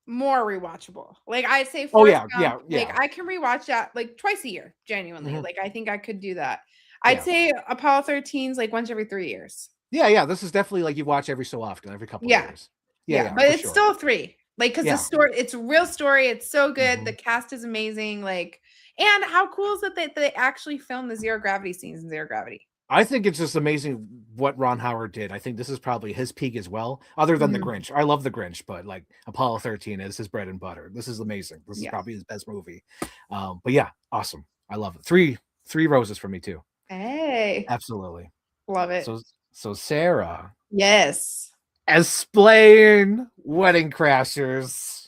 Speaker 2: more rewatchable. Like I'd say Forrest Gump, like I can rewatch that like twice a year, genuinely. Like I think I could do that. I'd say Apollo 13's like once every 3 years.
Speaker 1: Yeah. This is definitely like you watch every so often, every couple of years.
Speaker 2: Yeah, but it's still 3. Like, because the story, it's a real story. It's so good. The cast is amazing. Like, and how cool is it that they actually filmed the zero gravity scenes in Zero Gravity?
Speaker 1: I think it's just amazing what Ron Howard did. I think this is probably his peak as well, other than The Grinch. I love The Grinch, but like Apollo 13 is his bread and butter. This is amazing. This is probably his best movie. But yeah, awesome. I love it. Three roses for me too.
Speaker 2: Hey,
Speaker 1: absolutely
Speaker 2: love it.
Speaker 1: So Sarah,
Speaker 2: yes,
Speaker 1: explain Wedding Crashers.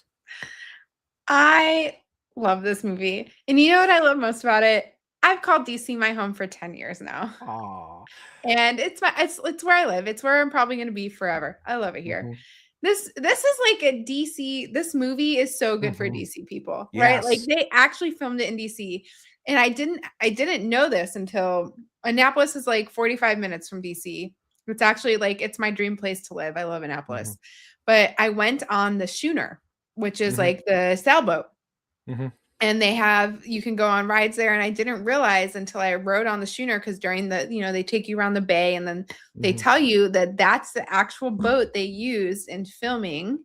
Speaker 2: I love this movie, and you know what I love most about it? I've called DC my home for 10 years now.
Speaker 1: Aww.
Speaker 2: And it's where I live. It's where I'm probably going to be forever. I love it here. This is like a DC. This movie is so good for DC people, right? Like they actually filmed it in DC. And I didn't know this until Annapolis is like 45 minutes from DC. It's actually like, it's my dream place to live. I love Annapolis. But I went on the schooner, which is like the sailboat. And you can go on rides there. And I didn't realize until I rode on the schooner, because during the, they take you around the bay and then they tell you that that's the actual boat they used in filming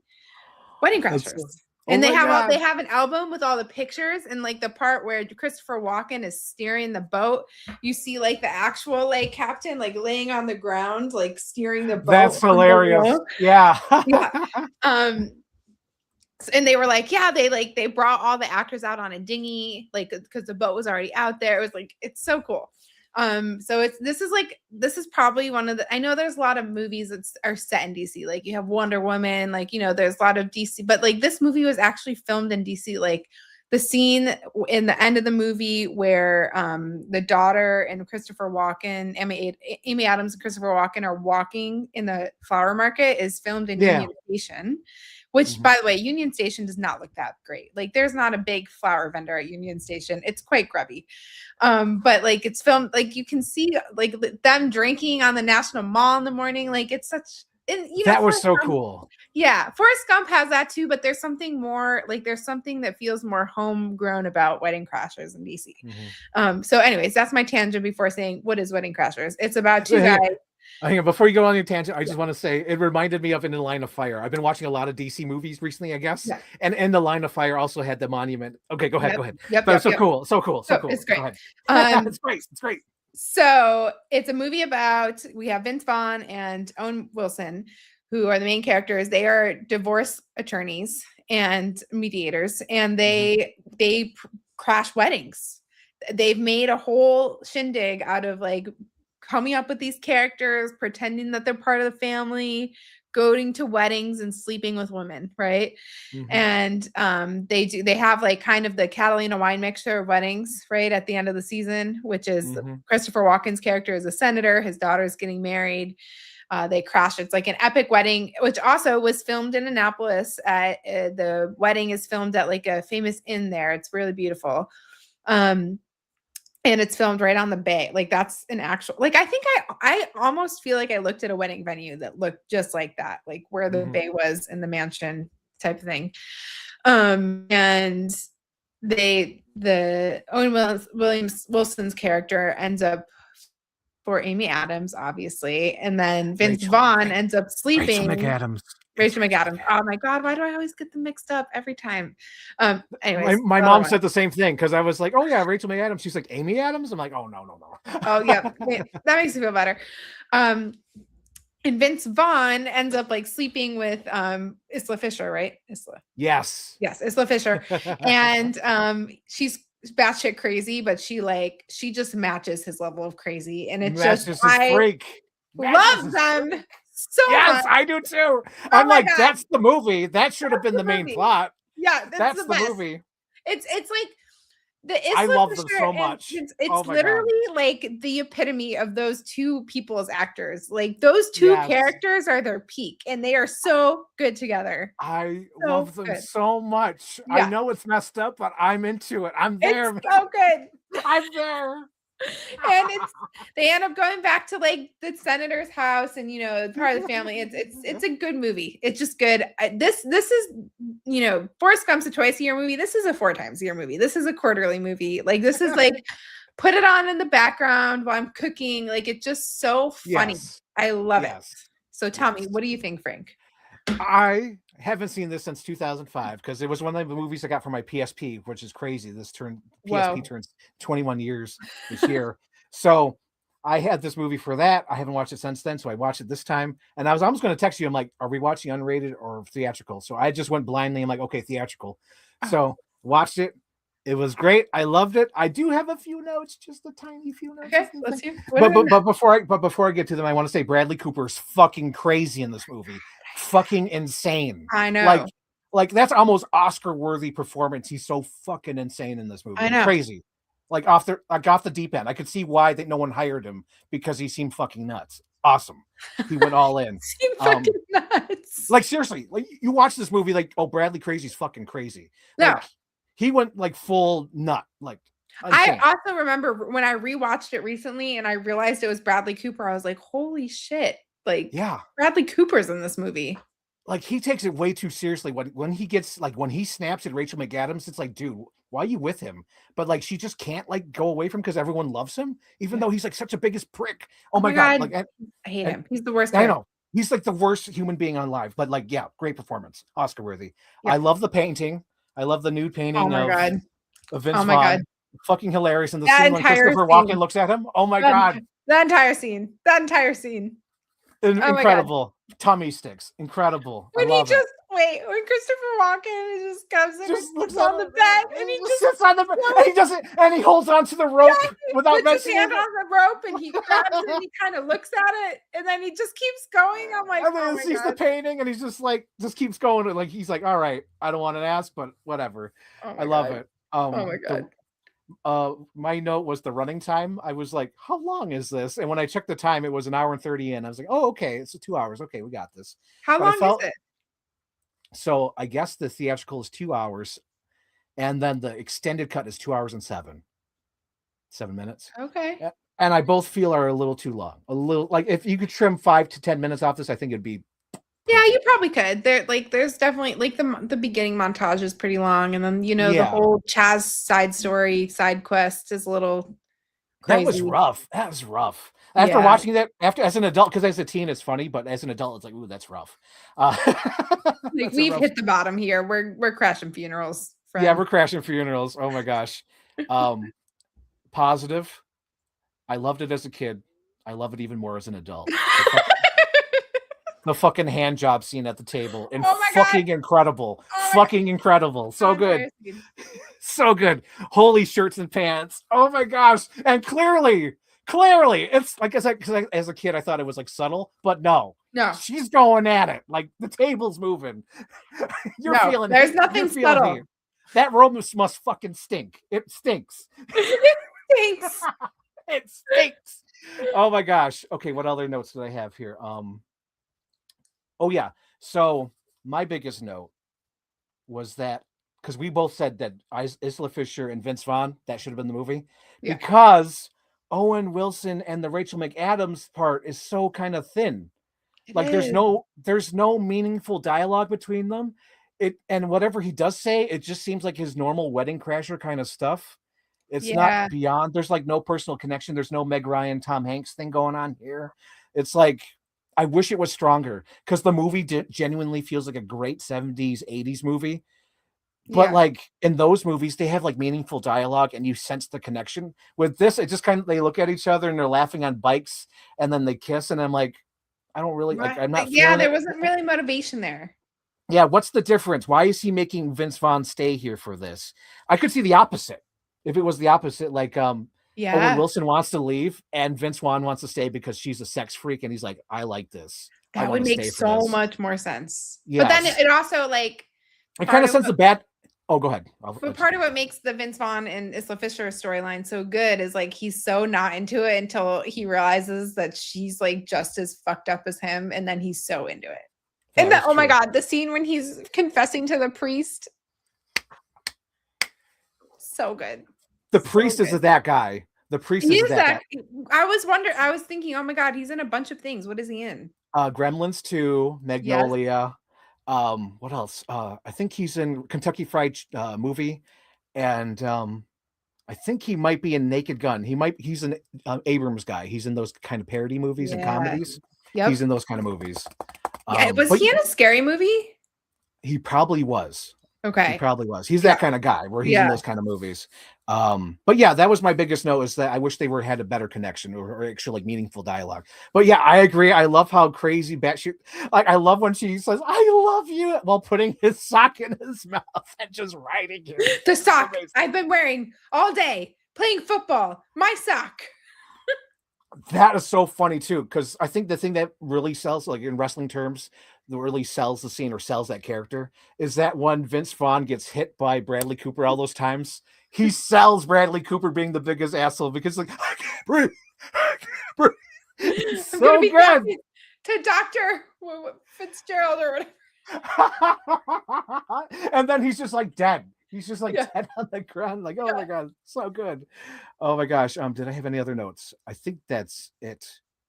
Speaker 2: Wedding Crashers. And they have an album with all the pictures, and like the part where Christopher Walken is steering the boat, you see like the actual like captain like laying on the ground, like steering the boat.
Speaker 1: That's hilarious. Yeah.
Speaker 2: And they were like, they brought all the actors out on a dinghy, like because the boat was already out there. It was like, it's so cool. So this is probably one of the, I know there's a lot of movies that are set in DC. Like you have Wonder Woman, like, you know, there's a lot of DC, but like this movie was actually filmed in DC. Like the scene in the end of the movie where the daughter and Christopher Walken, Amy Adams and Christopher Walken are walking in the flower market is filmed in Union Station. Which, by the way, Union Station does not look that great. Like, there's not a big flower vendor at Union Station. It's quite grubby. But like, it's filmed, like you can see like them drinking on the National Mall in the morning. Like, it's such, and you know,
Speaker 1: that was so cool.
Speaker 2: Yeah, Forrest Gump has that too, but there's something more, like there's something that feels more homegrown about Wedding Crashers in DC. So, anyways, that's my tangent before saying what is Wedding Crashers. It's about two guys.
Speaker 1: Hang on, before you go on your tangent, I just want to say it reminded me of In the Line of Fire. I've been watching a lot of DC movies recently, I guess.
Speaker 2: Yeah.
Speaker 1: And In the Line of Fire also had the monument. Okay, go ahead. Go ahead.
Speaker 2: Yep,
Speaker 1: but cool. So cool.
Speaker 2: It's great.
Speaker 1: It's great. It's great.
Speaker 2: So it's a movie about, we have Vince Vaughn and Owen Wilson, who are the main characters. They are divorce attorneys and mediators, and they crash weddings. They've made a whole shindig out of like coming up with these characters, pretending that they're part of the family, going to weddings and sleeping with women, right? And they have like kind of the Catalina wine mixture of weddings, right, at the end of the season, which is Christopher Walken's character is a senator, his daughter's getting married. They crash. It's like an epic wedding, which also was filmed in Annapolis. The wedding is filmed at like a famous inn there. It's really beautiful. And it's filmed right on the bay. Like that's an actual, like, I think I almost feel like I looked at a wedding venue that looked just like that, like where the bay was in the mansion type of thing. And the Owen Wilson's character ends up for Amy Adams, obviously. And then Vince Vaughn ends up sleeping. Rachel McAdams. Oh my God, why do I always get them mixed up every time? Anyways,
Speaker 1: my mom said the same thing because I was like, oh yeah, Rachel McAdams. She's like, Amy Adams? I'm like, oh no.
Speaker 2: Oh yeah, that makes me feel better. And Vince Vaughn ends up like sleeping with Isla Fisher, right? Yes, Isla Fisher. And she's batshit crazy, but she just matches his level of crazy. And it's just I love them. So
Speaker 1: yes, much. I do too. I'm like, God. That's the movie. That should have been the main plot.
Speaker 2: Yeah, that's the
Speaker 1: movie.
Speaker 2: It's like the Isla
Speaker 1: I love
Speaker 2: Fisher
Speaker 1: them so much.
Speaker 2: It's literally like the epitome of those two people as actors. Like those two characters are their peak, and they are so good together.
Speaker 1: I love them so much. Yeah. I know it's messed up, but I'm into it. I'm there.
Speaker 2: It's so good.
Speaker 1: I'm there.
Speaker 2: And they end up going back to like the senator's house, and you know, part of the family. It's a good movie. It's just good. This is, you know, Forrest Gump's a twice a year movie. This is a 4 times a year movie. This is a quarterly movie. Like this is like put it on in the background while I'm cooking. Like it's just so funny. I love it. So tell me, what do you think, Frank?
Speaker 1: I haven't seen this since 2005 because it was one of the movies I got for my PSP, which is crazy. PSP turns 21 years this year. So I had this movie for that. I haven't watched it since then. So I watched it this time. And I was almost going to text you. I'm like, are we watching unrated or theatrical? So I just went blindly. I'm like, okay, theatrical. So watched it. It was great. I loved it. I do have a few notes, just a tiny few notes.
Speaker 2: Okay, let's hear.
Speaker 1: But before I get to them, I want to say Bradley Cooper's fucking crazy in this movie. Fucking insane.
Speaker 2: I know.
Speaker 1: Like that's almost Oscar-worthy performance. He's so fucking insane in this movie.
Speaker 2: I know.
Speaker 1: Crazy. Like off the deep end. I could see why no one hired him because he seemed fucking nuts. Awesome. He went all in.
Speaker 2: Seemed fucking nuts.
Speaker 1: Like seriously, like you watch this movie, like, oh, Bradley crazy's fucking crazy.
Speaker 2: No.
Speaker 1: Like, he went like full nut. Like
Speaker 2: insane. I also remember when I rewatched it recently and I realized it was Bradley Cooper. I was like, holy shit. Like, yeah, Bradley Cooper's in this movie.
Speaker 1: Like he takes it way too seriously. When he snaps at Rachel McAdams, it's like, dude, why are you with him? But like she just can't like go away from because everyone loves him, even though he's like such a biggest prick. Oh my God. Like
Speaker 2: I hate him. He's the worst.
Speaker 1: I know. He's like the worst human being on live. But like, yeah, great performance. Oscar worthy. Yeah. I love the painting. I love the nude painting of Vince Vaughn. God. Fucking hilarious. And the scene when Christopher Walken looks at him. Oh my God.
Speaker 2: That entire scene. Oh my god.
Speaker 1: Incredible. Tummy sticks. Incredible. I
Speaker 2: When he
Speaker 1: love it.
Speaker 2: just when Christopher Walken just comes in and
Speaker 1: Just looks
Speaker 2: sits
Speaker 1: at
Speaker 2: on the
Speaker 1: it,
Speaker 2: bed and he
Speaker 1: just
Speaker 2: just
Speaker 1: sits on the bed, and he doesn't, and he holds onto the rope without
Speaker 2: puts his
Speaker 1: mentioning
Speaker 2: hand
Speaker 1: it.
Speaker 2: on the rope and he grabs it and he kind of looks at it and then he just keeps going. I'm like,
Speaker 1: And
Speaker 2: oh
Speaker 1: then
Speaker 2: my
Speaker 1: he sees the
Speaker 2: god.
Speaker 1: painting, and he's just like, just keeps going. Like he's like, all right, I don't want to ask, but whatever.
Speaker 2: Oh
Speaker 1: I
Speaker 2: my
Speaker 1: love
Speaker 2: god.
Speaker 1: it.
Speaker 2: Oh my god.
Speaker 1: My note was the running time. I was like, how long is this? And when I checked the time, it was an hour and 30 in. I was like, oh, okay, it's 2 hours. Okay, we got this.
Speaker 2: How
Speaker 1: But I
Speaker 2: long is
Speaker 1: felt
Speaker 2: it?
Speaker 1: so I guess the theatrical is 2 hours, and then the extended cut is 2 hours and 7 minutes.
Speaker 2: Okay.
Speaker 1: And I both feel are a little too long. A little like if you could trim 5 to 10 minutes off this, I think it'd be
Speaker 2: Yeah, you
Speaker 1: perfect.
Speaker 2: probably could. There's definitely like the beginning montage is pretty long, and then the
Speaker 1: Yeah,
Speaker 2: whole Chaz side story, side quest is a little
Speaker 1: that was
Speaker 2: crazy.
Speaker 1: rough. That was rough. After
Speaker 2: Yeah,
Speaker 1: watching that, after as an adult, because as a teen it's funny, but as an adult, it's like, ooh, that's rough. Uh,
Speaker 2: like
Speaker 1: that's a
Speaker 2: we've
Speaker 1: rough.
Speaker 2: hit the bottom here. We're crashing funerals,
Speaker 1: Yeah,
Speaker 2: friend.
Speaker 1: we're crashing funerals. Oh my gosh. Um, Positive. I loved it as a kid. I love it even more as an adult. The fucking hand job scene at the table and
Speaker 2: Oh my god.
Speaker 1: fucking incredible.
Speaker 2: Oh my god.
Speaker 1: Fucking incredible. So
Speaker 2: So
Speaker 1: good.
Speaker 2: embarrassing.
Speaker 1: So good. Holy shirts and pants. Oh my gosh. And clearly, it's like I said, because as a kid, I thought it was like subtle, but no,
Speaker 2: No,
Speaker 1: she's going at it. Like the table's moving. You're
Speaker 2: no,
Speaker 1: feeling
Speaker 2: there's
Speaker 1: heat.
Speaker 2: nothing
Speaker 1: You're feeling
Speaker 2: subtle.
Speaker 1: heat. That room must fucking stink. It stinks.
Speaker 2: Thanks.
Speaker 1: It stinks. Oh my gosh. Okay, what other notes did I have here? Oh yeah. So my biggest note was that because we both said that Isla Fisher and Vince Vaughn, that should have been the movie,
Speaker 2: Yeah,
Speaker 1: because Owen Wilson and the Rachel McAdams part is so kind of thin.
Speaker 2: it
Speaker 1: Like
Speaker 2: is.
Speaker 1: there's no meaningful dialogue between them. It and whatever he does say, it just seems like his normal wedding crasher kind of stuff. It's not
Speaker 2: Yeah,
Speaker 1: beyond. There's like no personal connection. There's no Meg Ryan, Tom Hanks thing going on here. It's like I wish it was stronger because the movie genuinely feels like a great 70s, 80s movie. But
Speaker 2: yeah.
Speaker 1: like in those movies, they have like meaningful dialogue and you sense the connection. With this, it just kind of they look at each other and they're laughing on bikes and then they kiss, and I'm like, I don't really like
Speaker 2: Right.
Speaker 1: I'm not
Speaker 2: Yeah,
Speaker 1: feeling
Speaker 2: there
Speaker 1: it.
Speaker 2: wasn't really motivation there.
Speaker 1: Yeah, what's the difference? Why is he making Vince Vaughn stay here for this? I could see the opposite. If it was the opposite, like Owen
Speaker 2: Yeah,
Speaker 1: Wilson wants to leave and Vince Vaughn wants to stay because she's a sex freak and he's like, I like this. I
Speaker 2: that
Speaker 1: want
Speaker 2: would
Speaker 1: to
Speaker 2: make
Speaker 1: stay for
Speaker 2: so
Speaker 1: this.
Speaker 2: much more sense. But then
Speaker 1: Yes.
Speaker 2: it also like
Speaker 1: I kind
Speaker 2: part
Speaker 1: of
Speaker 2: of
Speaker 1: sense
Speaker 2: what
Speaker 1: the bad. Oh, go ahead.
Speaker 2: but part of what makes the Vince Vaughn and Isla Fisher storyline so good is like he's so not into it until he realizes that she's like just as fucked up as him, and then he's so into it. And
Speaker 1: That is
Speaker 2: oh my
Speaker 1: true.
Speaker 2: god, the scene when he's confessing to the priest, so good.
Speaker 1: The
Speaker 2: So
Speaker 1: priest is
Speaker 2: good.
Speaker 1: that guy. The priest is
Speaker 2: He's
Speaker 1: that
Speaker 2: that. I was thinking, oh my god, he's in a bunch of things. What is he in?
Speaker 1: guy. Gremlins 2,
Speaker 2: Yes.
Speaker 1: Magnolia. What else? I think he's in Kentucky Fried Movie, and I think he might be in Naked Gun. He's an Abrams guy. He's in those kind of parody movies and
Speaker 2: Yeah.
Speaker 1: comedies. He's
Speaker 2: Yep.
Speaker 1: in those kind of movies.
Speaker 2: Yeah. Was
Speaker 1: But
Speaker 2: he in a scary movie?
Speaker 1: he probably was. He
Speaker 2: Okay.
Speaker 1: probably was. He's
Speaker 2: Yeah.
Speaker 1: that kind of guy where he's in
Speaker 2: Yeah.
Speaker 1: those kind of movies. But yeah, that was my biggest note is that I wish they had a better connection or actually like meaningful dialogue. But yeah, I agree. I love how crazy batshit. Like I love when she says "I love you" while putting his sock in his mouth and just writing it.
Speaker 2: The sock
Speaker 1: Amazing.
Speaker 2: I've been wearing all day playing football. My sock.
Speaker 1: That is so funny too, because I think the thing that really sells, like in wrestling terms, that really sells the scene or sells that character is that when Vince Vaughn gets hit by Bradley Cooper all those times, he sells Bradley Cooper being the biggest asshole because like I can't breathe. I can't breathe. It's
Speaker 2: I'm gonna
Speaker 1: so
Speaker 2: be
Speaker 1: good.
Speaker 2: talking to Dr. Fitzgerald or whatever.
Speaker 1: And then he's just like dead. He's just like
Speaker 2: Yeah.
Speaker 1: dead on the ground. Like, oh my god, so good. Oh my gosh. Did I have any other notes? I think that's it.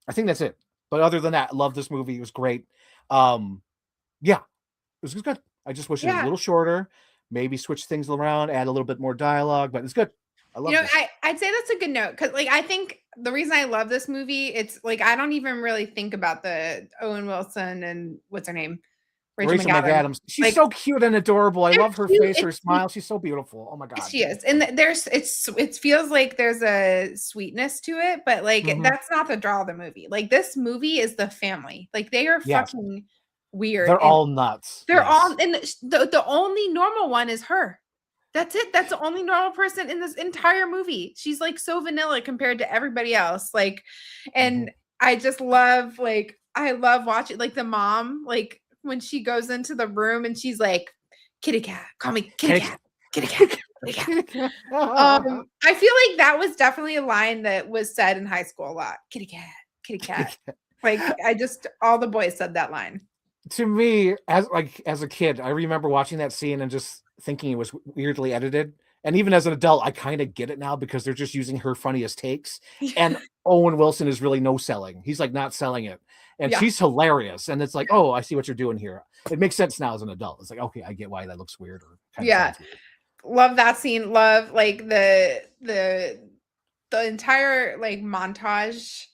Speaker 1: I think that's it. But other than that, I love this movie. It was great. Yeah, it was good. I just wish it was a
Speaker 2: Yeah.
Speaker 1: little shorter. Maybe switch things around, add a little bit more dialogue, but it's good. I love this.
Speaker 2: I'd say that's a good note because, like, I think the reason I love this movie, it's like I don't even really think about the Owen Wilson and what's her name, Rachel
Speaker 1: Rachel
Speaker 2: McAdams.
Speaker 1: McAdams. She's
Speaker 2: Like,
Speaker 1: so cute and adorable. I
Speaker 2: they're
Speaker 1: love her
Speaker 2: cute,
Speaker 1: face, her
Speaker 2: it's
Speaker 1: smile. She's so beautiful. Oh my god.
Speaker 2: she is, and it feels like there's a sweetness to it, but like
Speaker 1: Mhm.
Speaker 2: that's not the draw of the movie. Like this movie is the family. Like they are
Speaker 1: Yes.
Speaker 2: fucking weird.
Speaker 1: They're
Speaker 2: and
Speaker 1: all nuts.
Speaker 2: they're all,
Speaker 1: Yes.
Speaker 2: and the only normal one is her. That's it. That's the only normal person in this entire movie. She's like so vanilla compared to everybody else. Like, and I just love, like, I love watching, like, the mom, like, when she goes into the room and she's like, kitty cat, call me kitty cat, kitty cat, kitty cat. I feel like that was definitely a line that was said in high school a lot. Kitty cat, kitty cat. Like, all the boys said that line.
Speaker 1: To me, as a kid, I remember watching that scene and just thinking it was weirdly edited. And even as an adult, I kind of get it now because they're just using her funniest takes. And Owen Wilson is really no selling. He's like not selling it. And she's hilarious. And it's like, oh, I see what you're doing here. It makes sense now as an adult. It's like, okay, I get why that looks weird. Or
Speaker 2: weird. Love that scene. Love like the entire like montage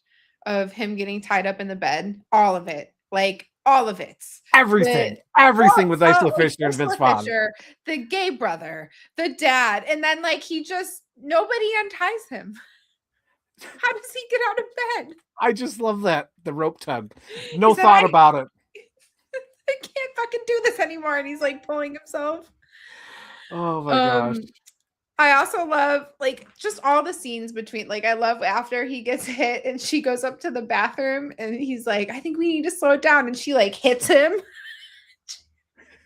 Speaker 2: of him getting tied up in the bed. All of it. Like all of it.
Speaker 1: Everything with Isla Fisher and Vince Vaughn.
Speaker 2: The gay brother, the dad, and then like nobody unties him. How does he get out of bed?
Speaker 1: I just love that. The rope tug. No thought about it.
Speaker 2: I can't fucking do this anymore. And he's like pulling himself.
Speaker 1: Oh my gosh.
Speaker 2: I also love like just all the scenes between, like, I love after he gets hit and she goes up to the bathroom and he's like, I think we need to slow it down. And she like hits him.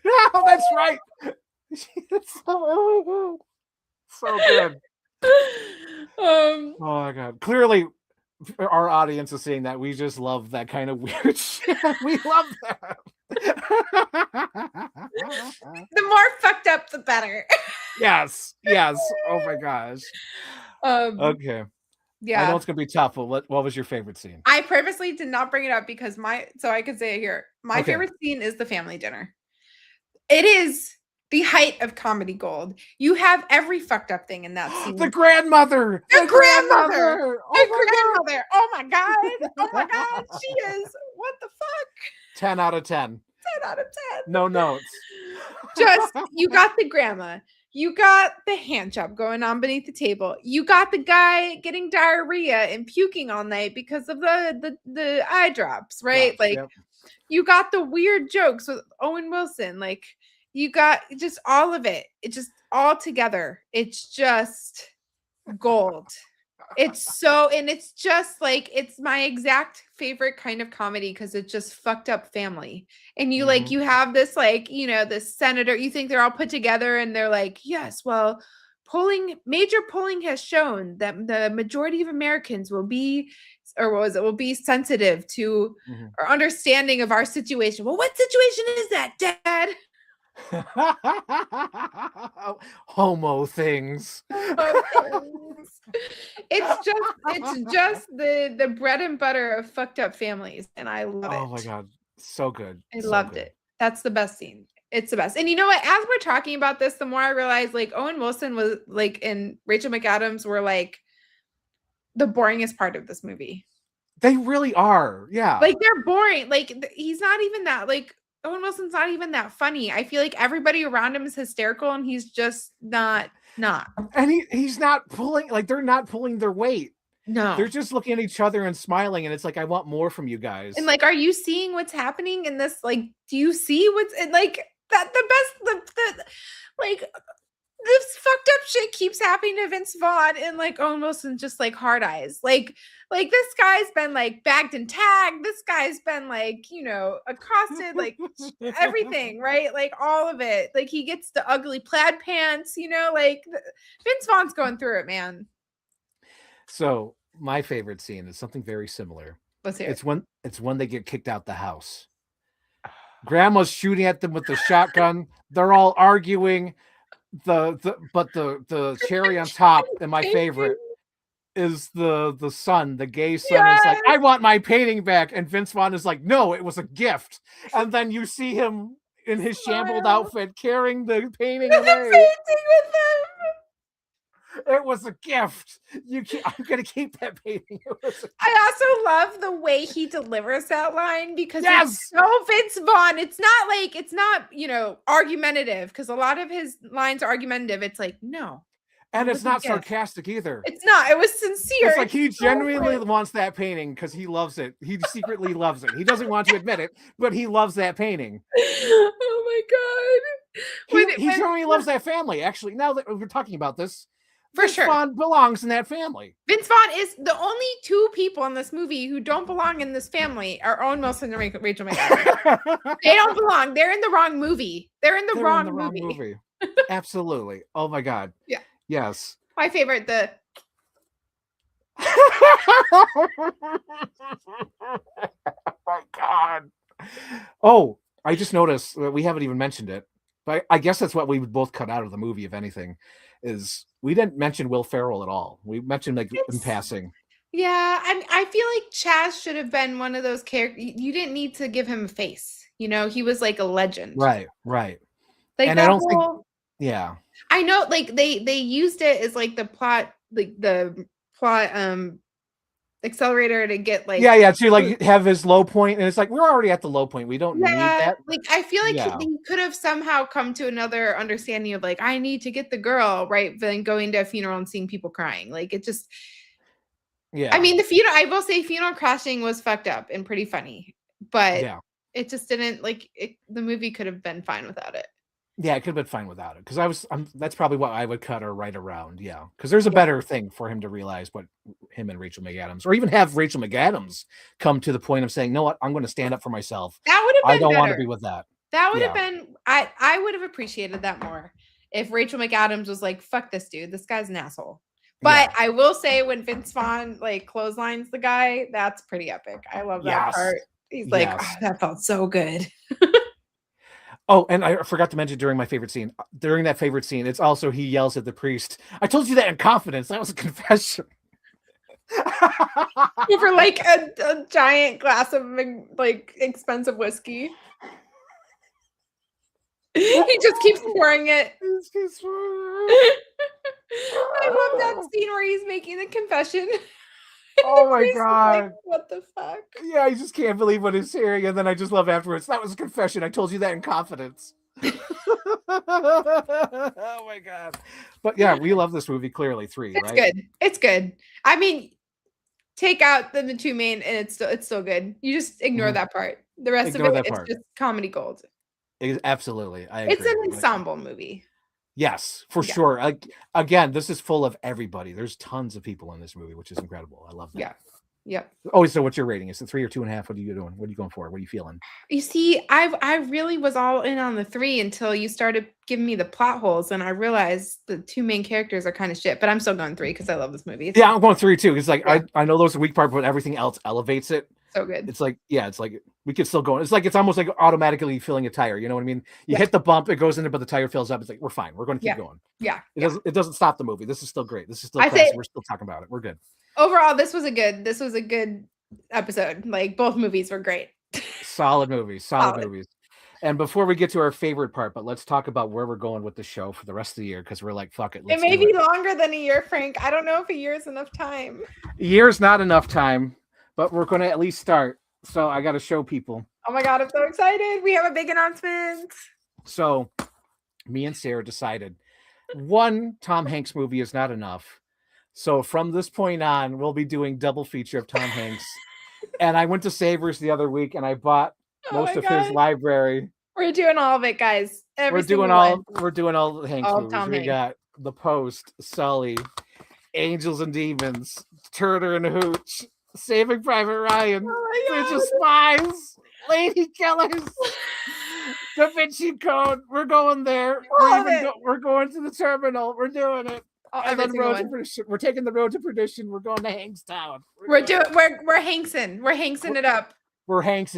Speaker 1: Oh, that's right. Oh my god. So good. Oh my god. Clearly our audience is seeing that. We just love that kind of weird shit. We love that.
Speaker 2: The more fucked up, the better.
Speaker 1: Yes. Oh my gosh. Okay.
Speaker 2: Yeah.
Speaker 1: I know it's gonna be tough, but what was your favorite scene?
Speaker 2: I purposely did not bring it up because so I could say it here. My favorite scene is the family dinner. It is the height of comedy gold. You have every fucked up thing in that scene.
Speaker 1: The grandmother.
Speaker 2: The grandmother. Oh my god. Oh my god. She is. What the fuck?
Speaker 1: 10 out of 10.
Speaker 2: 10 out of 10.
Speaker 1: No notes.
Speaker 2: Just, you got the grandma. You got the hand job going on beneath the table. You got the guy getting diarrhea and puking all night because of the eye drops, right? You got the weird jokes with Owen Wilson. Like, you got just all of it. It just all together. It's just gold. It's just like, it's my exact favorite kind of comedy because it's just fucked up family. And you like, you have this like, this senator, you think they're all put together and they're like, yes, well, major polling has shown that the majority of Americans will be sensitive to or understanding of our situation. Well, what situation is that, Dad?
Speaker 1: Homo things.
Speaker 2: It's just the bread and butter of fucked up families, and I love it.
Speaker 1: Oh my god, so good.
Speaker 2: I loved it. That's the best scene. It's the best. And you know what? As we're talking about this, the more I realize like Owen Wilson was like, and Rachel McAdams were like the boringest part of this movie.
Speaker 1: They really are. Yeah.
Speaker 2: Like they're boring. Like he's not even that, like Owen Wilson's not even that funny. I feel like everybody around him is hysterical and he's just not.
Speaker 1: And he's not pulling, like they're not pulling their weight.
Speaker 2: No.
Speaker 1: They're just looking at each other and smiling and it's like, I want more from you guys.
Speaker 2: And like, are you seeing what's happening in this? Like, do you see what's like that like this fucked up shit keeps happening to Vince Vaughn and like Owen Wilson just like hard eyes. Like this guy's been like bagged and tagged. This guy's been like, accosted, like everything, right? Like all of it. Like he gets the ugly plaid pants, like Vince Vaughn's going through it, man.
Speaker 1: So my favorite scene is something very similar.
Speaker 2: Let's hear
Speaker 1: it. It's when they get kicked out the house. Grandma's shooting at them with the shotgun. They're all arguing. But the cherry on top, and my favorite is the son, the gay son is like, I want my painting back, and Vince Vaughn is like, no, it was a gift. And then you see him in his shambled outfit carrying the painting away. It was a gift. I'm gonna keep that painting.
Speaker 2: I also love the way he delivers that line because
Speaker 1: Yes!
Speaker 2: it's so Vince Vaughn. It's not, argumentative because a lot of his lines are argumentative. It's like, no.
Speaker 1: And
Speaker 2: it
Speaker 1: it's
Speaker 2: was a
Speaker 1: not
Speaker 2: gift.
Speaker 1: sarcastic either.
Speaker 2: It's not. It was sincere.
Speaker 1: It's like he
Speaker 2: It's so
Speaker 1: genuinely
Speaker 2: good.
Speaker 1: wants that painting because he loves it. He secretly loves it. He doesn't want to admit it, but he loves that painting.
Speaker 2: Oh my god.
Speaker 1: He genuinely loves that family. Actually, now that we're talking about this,
Speaker 2: For
Speaker 1: Vince
Speaker 2: sure.
Speaker 1: Vaughn belongs in that family.
Speaker 2: Vince Vaughn is the only two people in this movie who don't belong in this family are Owen Wilson and Rachel McAdams. They don't belong. They're in the wrong movie. They're in the wrong movie.
Speaker 1: Absolutely. Oh my god.
Speaker 2: Yeah.
Speaker 1: Yes.
Speaker 2: My favorite,
Speaker 1: Oh my god. Oh, I just noticed we haven't even mentioned it, but I guess that's what we would both cut out of the movie, if anything, is we didn't mention Will Ferrell at all. We mentioned in passing.
Speaker 2: Yeah, I feel like Chaz should have been one of those characters. You didn't need to give him a face. He was like a legend.
Speaker 1: Right.
Speaker 2: Like
Speaker 1: and I don't think. Yeah.
Speaker 2: I know, like they used it as like the plot accelerator to get like
Speaker 1: to like have his low point, and it's like we're already at the low point. We don't need that.
Speaker 2: Like I feel like he could have somehow come to another understanding of like I need to get the girl right than going to a funeral and seeing people crying. Like it just I mean the funeral, I will say funeral crashing was fucked up and pretty funny, but it just didn't the movie could have been fine without it.
Speaker 1: Yeah, it could have been fine without it because that's probably what I would cut her right around. Yeah, because there's a better thing for him to realize what him and Rachel McAdams, or even have Rachel McAdams come to the point of saying, "No, what? I'm going to stand up for myself.
Speaker 2: That would have been.
Speaker 1: I don't want to be with that."
Speaker 2: That would have been. I would have appreciated that more if Rachel McAdams was like, "Fuck this dude. This guy's an asshole." But I will say, when Vince Vaughn like clotheslines the guy, that's pretty epic. I love that part. He's like, oh, "That felt so good."
Speaker 1: Oh, and I forgot to mention during my favorite scene. During that favorite scene, it's also he yells at the priest, "I told you that in confidence. That was a confession."
Speaker 2: For like a giant glass of like expensive whiskey. He just keeps pouring it. I love that scene where he's making the confession.
Speaker 1: Oh my god.
Speaker 2: Like, what the fuck?
Speaker 1: Yeah, I just can't believe what he's hearing. And then I just love afterwards. That was a confession. I told you that in confidence. Oh my god. But yeah, we love this movie, clearly. 3,
Speaker 2: it's
Speaker 1: right?
Speaker 2: Good. It's good. I mean, take out the two main and it's still good. You just ignore that part. The rest of it, it's just comedy gold.
Speaker 1: Absolutely. I agree.
Speaker 2: It's an ensemble movie.
Speaker 1: Yes, for sure. Again, this is full of everybody. There's tons of people in this movie, which is incredible. I love that.
Speaker 2: Yeah. Yep.
Speaker 1: Oh, so what's your rating? Is it 3 or 2.5? What are you doing? What are you going for? What are you feeling?
Speaker 2: You see, I really was all in on the 3 until you started giving me the plot holes, and I realized the two main characters are kind of shit. But I'm still going 3 because I love this movie.
Speaker 1: Yeah, I'm going 3 too. It's like I know those are weak part, but everything else elevates it.
Speaker 2: So good.
Speaker 1: It's like we could still go. It's like it's almost like automatically filling a tire. You know what I mean? You hit the bump, it goes in it, but the tire fills up. It's like we're fine. We're going to keep going.
Speaker 2: Yeah.
Speaker 1: It doesn't stop the movie. This is still great. This is still classic. We're still talking about it. We're good.
Speaker 2: Overall, this was a good episode. Like both movies were great.
Speaker 1: Solid movies. And before we get to our favorite part, but let's talk about where we're going with the show for the rest of the year, because we're like, fuck it.
Speaker 2: It may be longer than a year, Frank. I don't know if a year is enough time.
Speaker 1: A year's not enough time, but we're going to at least start. So I got to show people.
Speaker 2: Oh my God, I'm so excited. We have a big announcement.
Speaker 1: So me and Sarah decided one Tom Hanks movie is not enough. So from this point on, we'll be doing double feature of Tom Hanks. And I went to Savers the other week and I bought most of his library.
Speaker 2: We're doing all of it, guys.
Speaker 1: We're doing all the Hanks movies.
Speaker 2: Tom
Speaker 1: Hanks. Got The Post, Sully, Angels and Demons, Turner and Hooch, Saving Private Ryan, Bridge of Spies, Lady Killers, Da Vinci Code. We're going there. We're going to the terminal. We're doing it. And then we're taking the road to perdition. We're going to Hankstown.
Speaker 2: We're Hanksing. We're Hanksing it up.
Speaker 1: We're Hanks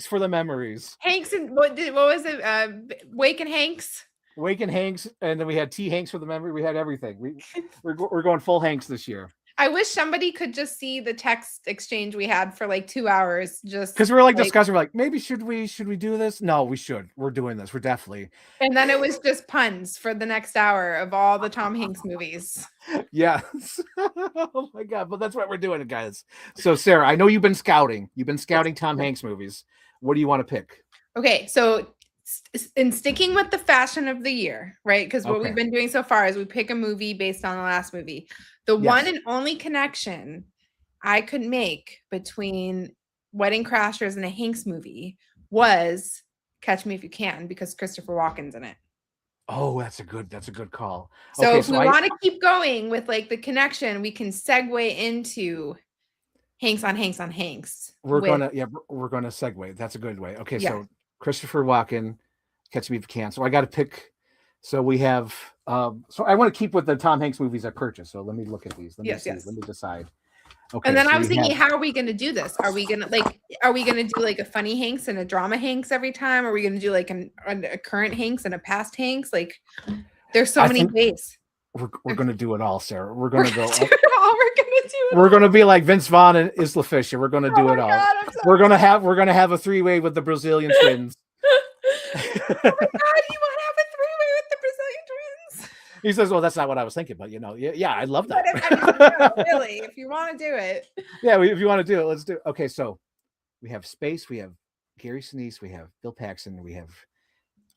Speaker 1: for the memories.
Speaker 2: Hanks and what was it? Wake and Hanks.
Speaker 1: Wake and Hanks, and then we had T Hanks for the memory. We had everything. We're going full Hanks this year.
Speaker 2: I wish somebody could just see the text exchange we had for like 2 hours. Just
Speaker 1: Because we were like discussing, we're like, maybe should we do this? No, we should. We're doing this. We're definitely.
Speaker 2: And then it was just puns for the next hour of all the Tom Hanks movies.
Speaker 1: Yes. Oh my God. But that's what we're doing, guys. So Sarah, I know you've been scouting. You've been scouting Tom Hanks movies. What do you want to pick?
Speaker 2: Okay, so in sticking with the fashion of the year, right? Because what we've been doing so far is we pick a movie based on the last movie. The one and only connection I could make between Wedding Crashers and a Hanks movie was Catch Me If You Can, because Christopher Walken's in it.
Speaker 1: Oh, that's a good call.
Speaker 2: So okay, if we want to keep going with like the connection, we can segue into Hanks on Hanks on Hanks.
Speaker 1: We're gonna segue. That's a good way. Okay, so Christopher Walken, Catch Me If You Can. So I got to pick. So we have. So I want to keep with the Tom Hanks movies I purchased. So let me look at these. Let me see. Let me decide.
Speaker 2: Okay. And then I was thinking, how are we going to do this? Are we gonna do like a funny Hanks and a drama Hanks every time? Are we going to do like a current Hanks and a past Hanks? Like, there's so many ways.
Speaker 1: We're going to do it all, Sarah. We're going to go.
Speaker 2: We're
Speaker 1: going to be like Vince Vaughn and Isla Fisher. We're going to do it all. God, we're going to have a three-way with the Brazilian twins.
Speaker 2: Oh my God, you want to have a three-way with the Brazilian twins?
Speaker 1: He says, well, that's not what I was thinking, but yeah, I love that.
Speaker 2: Really, if you want to do it.
Speaker 1: Yeah, if you want to do it, let's do it. Okay, so we have Space, we have Gary Sinise, we have Bill Paxton, we have.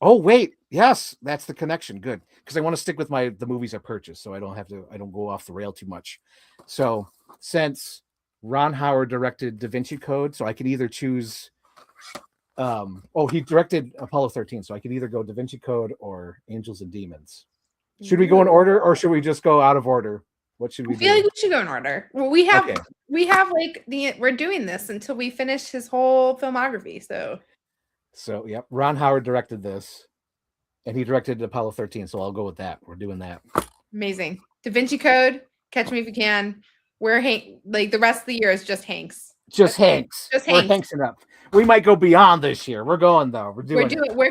Speaker 1: Oh wait, yes, that's the connection. Good, because I want to stick with the movies I purchased, so I don't go off the rail too much. So since Ron Howard directed Da Vinci Code, so I can either choose. He directed Apollo 13, so I could either go Da Vinci Code or Angels and Demons. Should we go in order, or should we just go out of order? What should we do?
Speaker 2: I feel like we should go in order. Well, we have like we're doing this until we finish his whole filmography.
Speaker 1: So yep, Ron Howard directed this, and he directed Apollo 13. So I'll go with that. We're doing that.
Speaker 2: Amazing. Da Vinci Code, Catch Me If You Can. We're like the rest of the year is just Hanks.
Speaker 1: Just Hanks.
Speaker 2: Just Hanks.
Speaker 1: We're Hanksing up. We might go beyond this year. We're going though. We're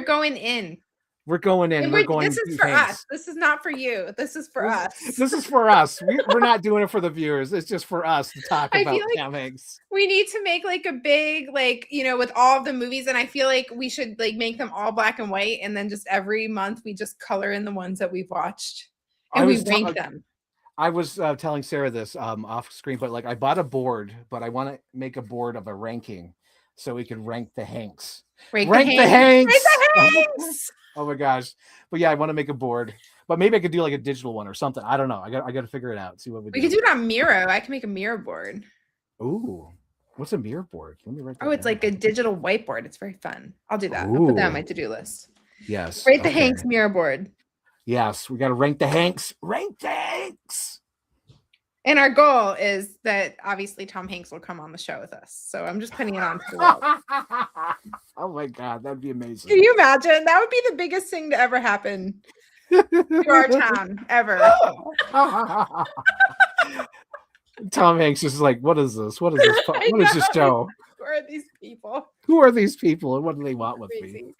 Speaker 1: going in.
Speaker 2: We're going in.
Speaker 1: This
Speaker 2: is for us. This is not for you. This is for us.
Speaker 1: This is for us. We're not doing it for the viewers. It's just for us to talk about Tom Hanks.
Speaker 2: We need to make like a big, like, with all of the movies. And I feel like we should like make them all black and white. And then just every month we just color in the ones that we've watched and we rank them.
Speaker 1: I was telling Sarah this off screen, but like I bought a board, but I want to make a board of a ranking so we can rank the Hanks.
Speaker 2: Rank the Hanks.
Speaker 1: Oh my gosh. But yeah, I want to make a board. But maybe I could do like a digital one or something. I don't know. I got to figure it out. See what we do.
Speaker 2: We could do it on Miro. I can make a mirror board.
Speaker 1: Ooh. What's a mirror board? Let me write that
Speaker 2: it's
Speaker 1: down.
Speaker 2: like a digital whiteboard. It's very fun. I'll do that. I'll put that on my to-do list.
Speaker 1: Yes.
Speaker 2: Rate the Hanks mirror board.
Speaker 1: Yes, we got to rank the Hanks. Rank the Hanks.
Speaker 2: And our goal is that obviously Tom Hanks will come on the show with us. So I'm just putting it on to the world.
Speaker 1: Oh my God, that'd be amazing.
Speaker 2: Can you imagine? That would be the biggest thing to ever happen to our town ever.
Speaker 1: Tom Hanks is like, what is this? What is this? What is this show?
Speaker 2: Who are these people?
Speaker 1: Who are these people and what do they want with me?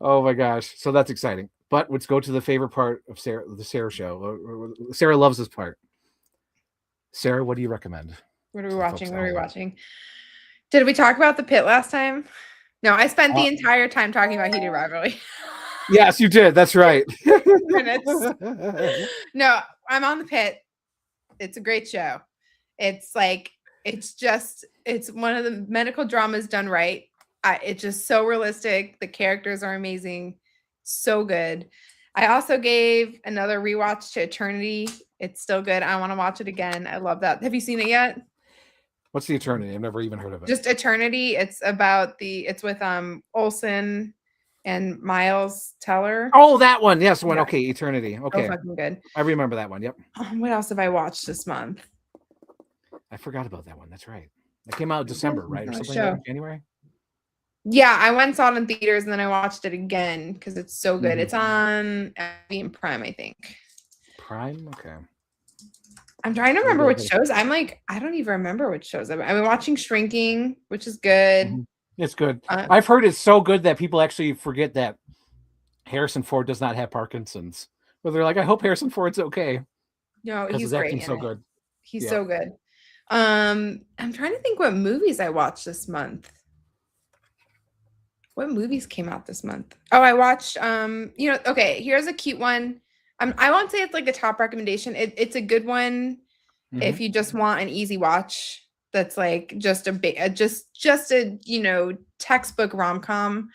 Speaker 1: Oh my gosh. So that's exciting. But let's go to the favorite part of the Sarah show. Sarah loves this part. Sarah, what do you recommend?
Speaker 2: What are we watching? Did we talk about The Pit last time? No, I spent the entire time talking about Heated Rivalry.
Speaker 1: Yes, you did. That's right.
Speaker 2: No, I'm on The Pit. It's a great show. It's one of the medical dramas done right. It's just so realistic. The characters are amazing. So good. I also gave another rewatch to Eternity. It's still good. I want to watch it again. I love that. Have you seen it yet?
Speaker 1: What's the Eternity? I've never even heard of it.
Speaker 2: Just Eternity. It's with Olsen and Miles Teller.
Speaker 1: Oh, that one. Yes, one. Yeah. Okay, Eternity. Okay.
Speaker 2: So fucking good.
Speaker 1: I remember that one. Yep.
Speaker 2: What else have I watched this month?
Speaker 1: I forgot about that one. That's right. It came out in December, right? Or something like that, January?
Speaker 2: Yeah, I went and saw it in theaters and then I watched it again because it's so good. Mm-hmm. It's on Amazon Prime, I think.
Speaker 1: Prime? Okay.
Speaker 2: I'm trying to remember which shows. I don't even remember which shows. I've been watching Shrinking, which is good.
Speaker 1: Mm-hmm. It's good. I've heard it's so good that people actually forget that Harrison Ford does not have Parkinson's. But they're like, I hope Harrison Ford's okay.
Speaker 2: No,
Speaker 1: because
Speaker 2: he's
Speaker 1: his
Speaker 2: great
Speaker 1: acting's
Speaker 2: in
Speaker 1: so
Speaker 2: it.
Speaker 1: good.
Speaker 2: He's
Speaker 1: Yeah.
Speaker 2: so good. I'm trying to think what movies I watched this month. What movies came out this month? Oh, I watched okay, here's a cute one. I won't say it's like a top recommendation. It's a good one if
Speaker 1: Mhm.
Speaker 2: you just want an easy watch that's like just just a, textbook rom-com.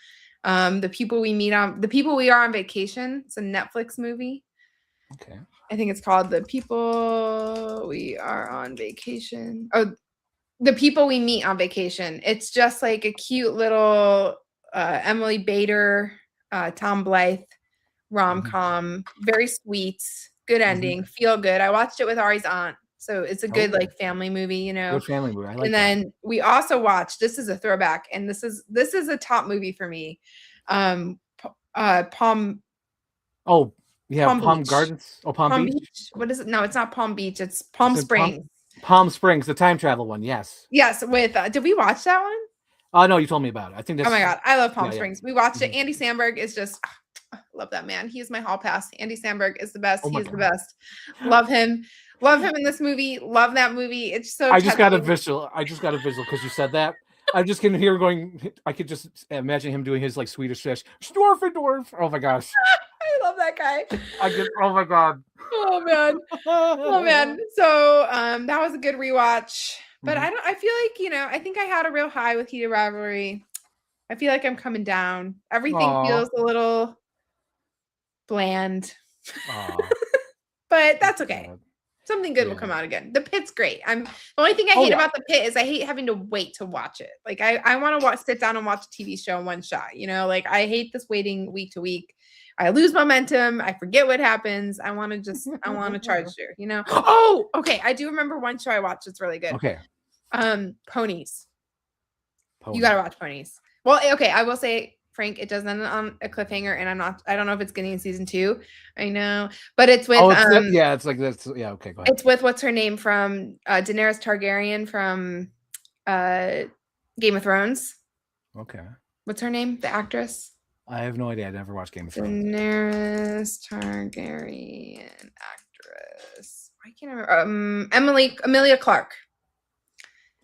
Speaker 2: The People We Are on Vacation. It's a Netflix movie.
Speaker 1: Okay.
Speaker 2: I think it's called The People We Are on Vacation. Oh, The People We Meet on Vacation. It's just like a cute little Emily Bader, Tom Blythe rom-com. Very sweet, good ending, feel good. I watched it with Ari's aunt, so it's a good
Speaker 1: Okay.
Speaker 2: like family movie,
Speaker 1: Good family movie. I like
Speaker 2: And
Speaker 1: that.
Speaker 2: then we also watched. This is a throwback, and this is a top movie for me. Palm
Speaker 1: Oh, yeah,
Speaker 2: Palm
Speaker 1: Palm
Speaker 2: Beach.
Speaker 1: Gardens. Oh, Palm
Speaker 2: Palm
Speaker 1: Beach.
Speaker 2: Beach. What is it? No, it's not Palm Beach. It's Palm
Speaker 1: Is it
Speaker 2: Springs.
Speaker 1: Palm Springs, the time travel one. Yes.
Speaker 2: Yes, with did we watch that one?
Speaker 1: Oh no, you told me about it. I think that's.
Speaker 2: Oh my god, I love Palm
Speaker 1: Yeah, yeah.
Speaker 2: Springs. We watched it.
Speaker 1: Mhm.
Speaker 2: Andy Samberg is just love that man. He's my hall pass. Andy Samberg is the best.
Speaker 1: Oh my
Speaker 2: He's the
Speaker 1: God.
Speaker 2: best. Love him. Love him in this movie. Love that movie. It's so
Speaker 1: I just got a
Speaker 2: touching.
Speaker 1: visual. I just got a visual because you said that. I just can hear going. I could just imagine him doing his like Swedish fish. Dwarf. Oh my gosh.
Speaker 2: I love that guy.
Speaker 1: I get. Oh my God.
Speaker 2: Oh man. Oh man. So that was a good rewatch. But
Speaker 1: Mhm.
Speaker 2: I feel like, I think I had a real high with Heated Rivalry. I feel like I'm coming down. Everything
Speaker 1: Aw.
Speaker 2: feels a little bland.
Speaker 1: Aw.
Speaker 2: But that's okay.
Speaker 1: God.
Speaker 2: Something good will
Speaker 1: Yeah.
Speaker 2: come out again. The Pit's great. The only thing I
Speaker 1: Oh,
Speaker 2: hate
Speaker 1: yeah.
Speaker 2: about The Pit is I hate having to wait to watch it. Like I want to sit down and watch a TV show in one shot. Like I hate this waiting week to week. I lose momentum. I forget what happens. I want to charge through. Oh, okay. I do remember one show I watched. It's really good.
Speaker 1: Okay.
Speaker 2: Ponies.
Speaker 1: Pony.
Speaker 2: You gotta watch Ponies. Well, okay. I will say, Frank, it does end on a cliffhanger, and I don't know if it's getting in season 2. I know, but it's with
Speaker 1: yeah, it's like this. Yeah, okay, go ahead.
Speaker 2: it's with what's her name from Daenerys Targaryen from Game of Thrones.
Speaker 1: Okay.
Speaker 2: What's her name? The actress?
Speaker 1: I have no idea. I never watched Game of Thrones.
Speaker 2: Daenerys Targaryen actress. I can't remember. Emilia Clarke.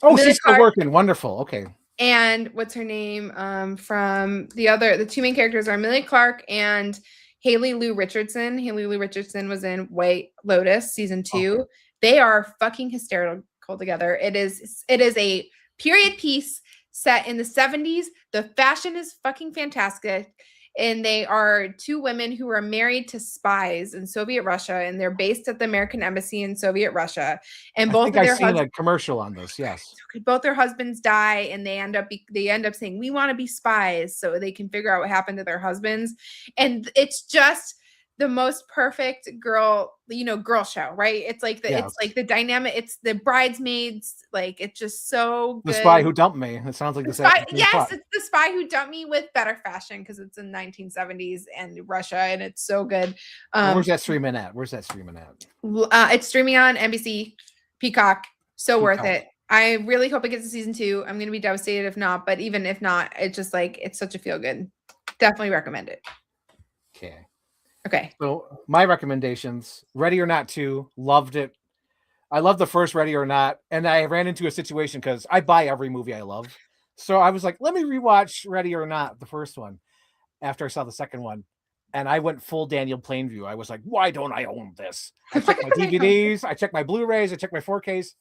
Speaker 1: Oh,
Speaker 2: Emilia
Speaker 1: she's still
Speaker 2: Clarke.
Speaker 1: working. Wonderful. Okay.
Speaker 2: And what's her name? From the two main characters are Emilia Clarke and Haley Lou Richardson. Haley Lou Richardson was in White Lotus season 2.
Speaker 1: Okay.
Speaker 2: They are fucking hysterical together. It is a period piece set in the 70s. The fashion is fucking fantastic. And they are two women who are married to spies in Soviet Russia, and they're based at the American Embassy in Soviet Russia. And both of their
Speaker 1: I've seen a commercial on this. Yes.
Speaker 2: Both their husbands die, and they end up saying, "We want to be spies," so they can figure out what happened to their husbands. And it's just the most perfect girl show, right? It's like the dynamic. It's the bridesmaids. Like it's just so good.
Speaker 1: The Spy Who Dumped Me. It sounds like the same.
Speaker 2: Yes, it's The Spy Who Dumped Me with better fashion because it's in 1970s and Russia, and it's so good.
Speaker 1: Where's that streaming at?
Speaker 2: It's streaming on NBC, Peacock. So worth it. I really hope it gets to season 2. I'm going to be devastated if not, but even if not, it's just like, it's such a feel good. Definitely recommend it. Okay.
Speaker 1: So my recommendations, Ready or Not 2, loved it. I love the first Ready or Not, and I ran into a situation because I buy every movie I love. So I was like, let me rewatch Ready or Not, the first one, after I saw the second one. And I went full Daniel Plainview. I was like, why don't I own this? I checked my DVDs, I checked my Blu-rays, I checked my 4Ks,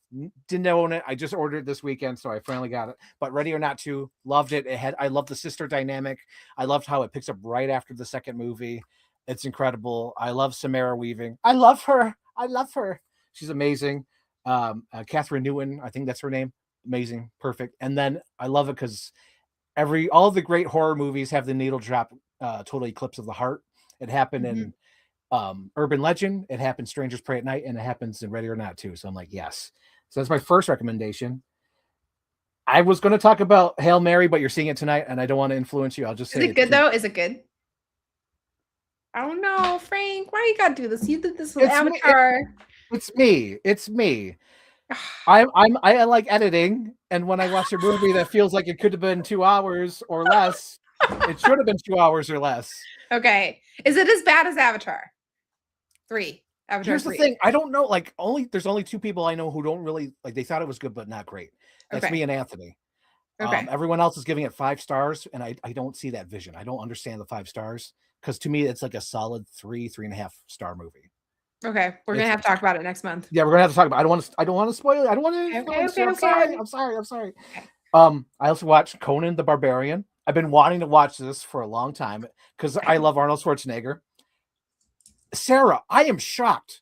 Speaker 1: didn't own it. I just ordered it this weekend, so I finally got it. But Ready or Not 2, loved it. I loved the sister dynamic. I loved how it picks up right after the second movie. It's incredible. I love Samara Weaving. I love her. She's amazing. Catherine Newton, I think that's her name. Amazing. Perfect. And then I love it because all the great horror movies have the needle drop Total Eclipse of the Heart. It happened in Urban Legend. It happened Strangers Pray at Night, and it happens in Ready or Not too. So I'm like, yes. So that's my first recommendation. I was going to talk about Hail Mary, but you're seeing it tonight, and I don't want to influence you. I'll just say,
Speaker 2: is it good though? Is it good? I don't know, Frank. Why you gotta do this? You did this with Avatar.
Speaker 1: It's me. I like editing, and when I watch a movie that feels like it could have been 2 hours or less, it should have been 2 hours or less.
Speaker 2: Okay. Is it as bad as Avatar 3? Avatar
Speaker 1: Here's the
Speaker 2: 3.
Speaker 1: thing. I don't know. Like, there's only two people I know who don't really like. They thought it was good, but not great. That's
Speaker 2: Okay.
Speaker 1: me and Anthony.
Speaker 2: Okay.
Speaker 1: Everyone else is giving it 5 stars, and I don't see that vision. I don't understand the 5 stars because to me it's like a solid 3.5 star movie.
Speaker 2: Okay. We're gonna have to talk about it next month.
Speaker 1: Yeah, we're gonna have to talk about. I don't want to spoil it. I don't want to.
Speaker 2: Okay.
Speaker 1: I'm sorry. I'm sorry. I'm sorry.
Speaker 2: Okay.
Speaker 1: I also watched Conan the Barbarian. I've been wanting to watch this for a long time because I love Arnold Schwarzenegger. Sarah, I am shocked.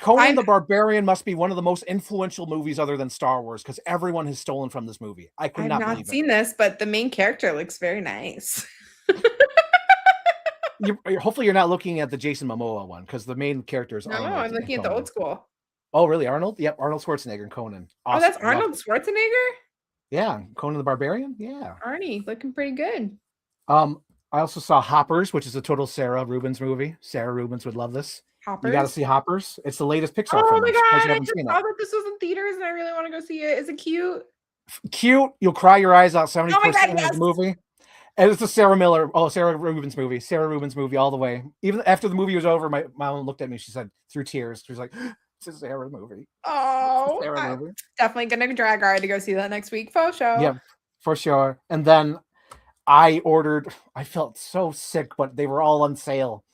Speaker 1: Conan the Barbarian must be one of the most influential movies other than Star Wars because everyone has stolen from this movie. I could not believe it.
Speaker 2: I've not seen this, but the main character looks very nice.
Speaker 1: Hopefully you're not looking at the Jason Momoa one because the main character is Arnold.
Speaker 2: No, I'm looking at the old school.
Speaker 1: Oh, really? Arnold? Yep, Arnold Schwarzenegger and Conan.
Speaker 2: Awesome. Oh, that's Arnold Schwarzenegger?
Speaker 1: Yeah, Conan the Barbarian? Yeah.
Speaker 2: Arnie, looking pretty good.
Speaker 1: I also saw Hoppers, which is a total Sarah Rubens movie. Sarah Rubens would love this.
Speaker 2: Hoppers?
Speaker 1: You got to see Hoppers. It's the latest Pixar
Speaker 2: film.
Speaker 1: Oh
Speaker 2: my god, I just saw that this was in theaters and I really want to go see it. Is it cute?
Speaker 1: Cute. You'll cry your eyes out 70%
Speaker 2: oh my god, yes.
Speaker 1: of the movie. And it's a Sarah Rubens movie. Sarah Rubens movie all the way. Even after the movie was over, my mom looked at me. She said, through tears, she was like, it's a Sarah movie.
Speaker 2: Oh, I'm definitely going to drag Ari to go see that next week. For sure.
Speaker 1: Yeah, for sure. And then I felt so sick, but they were all on sale.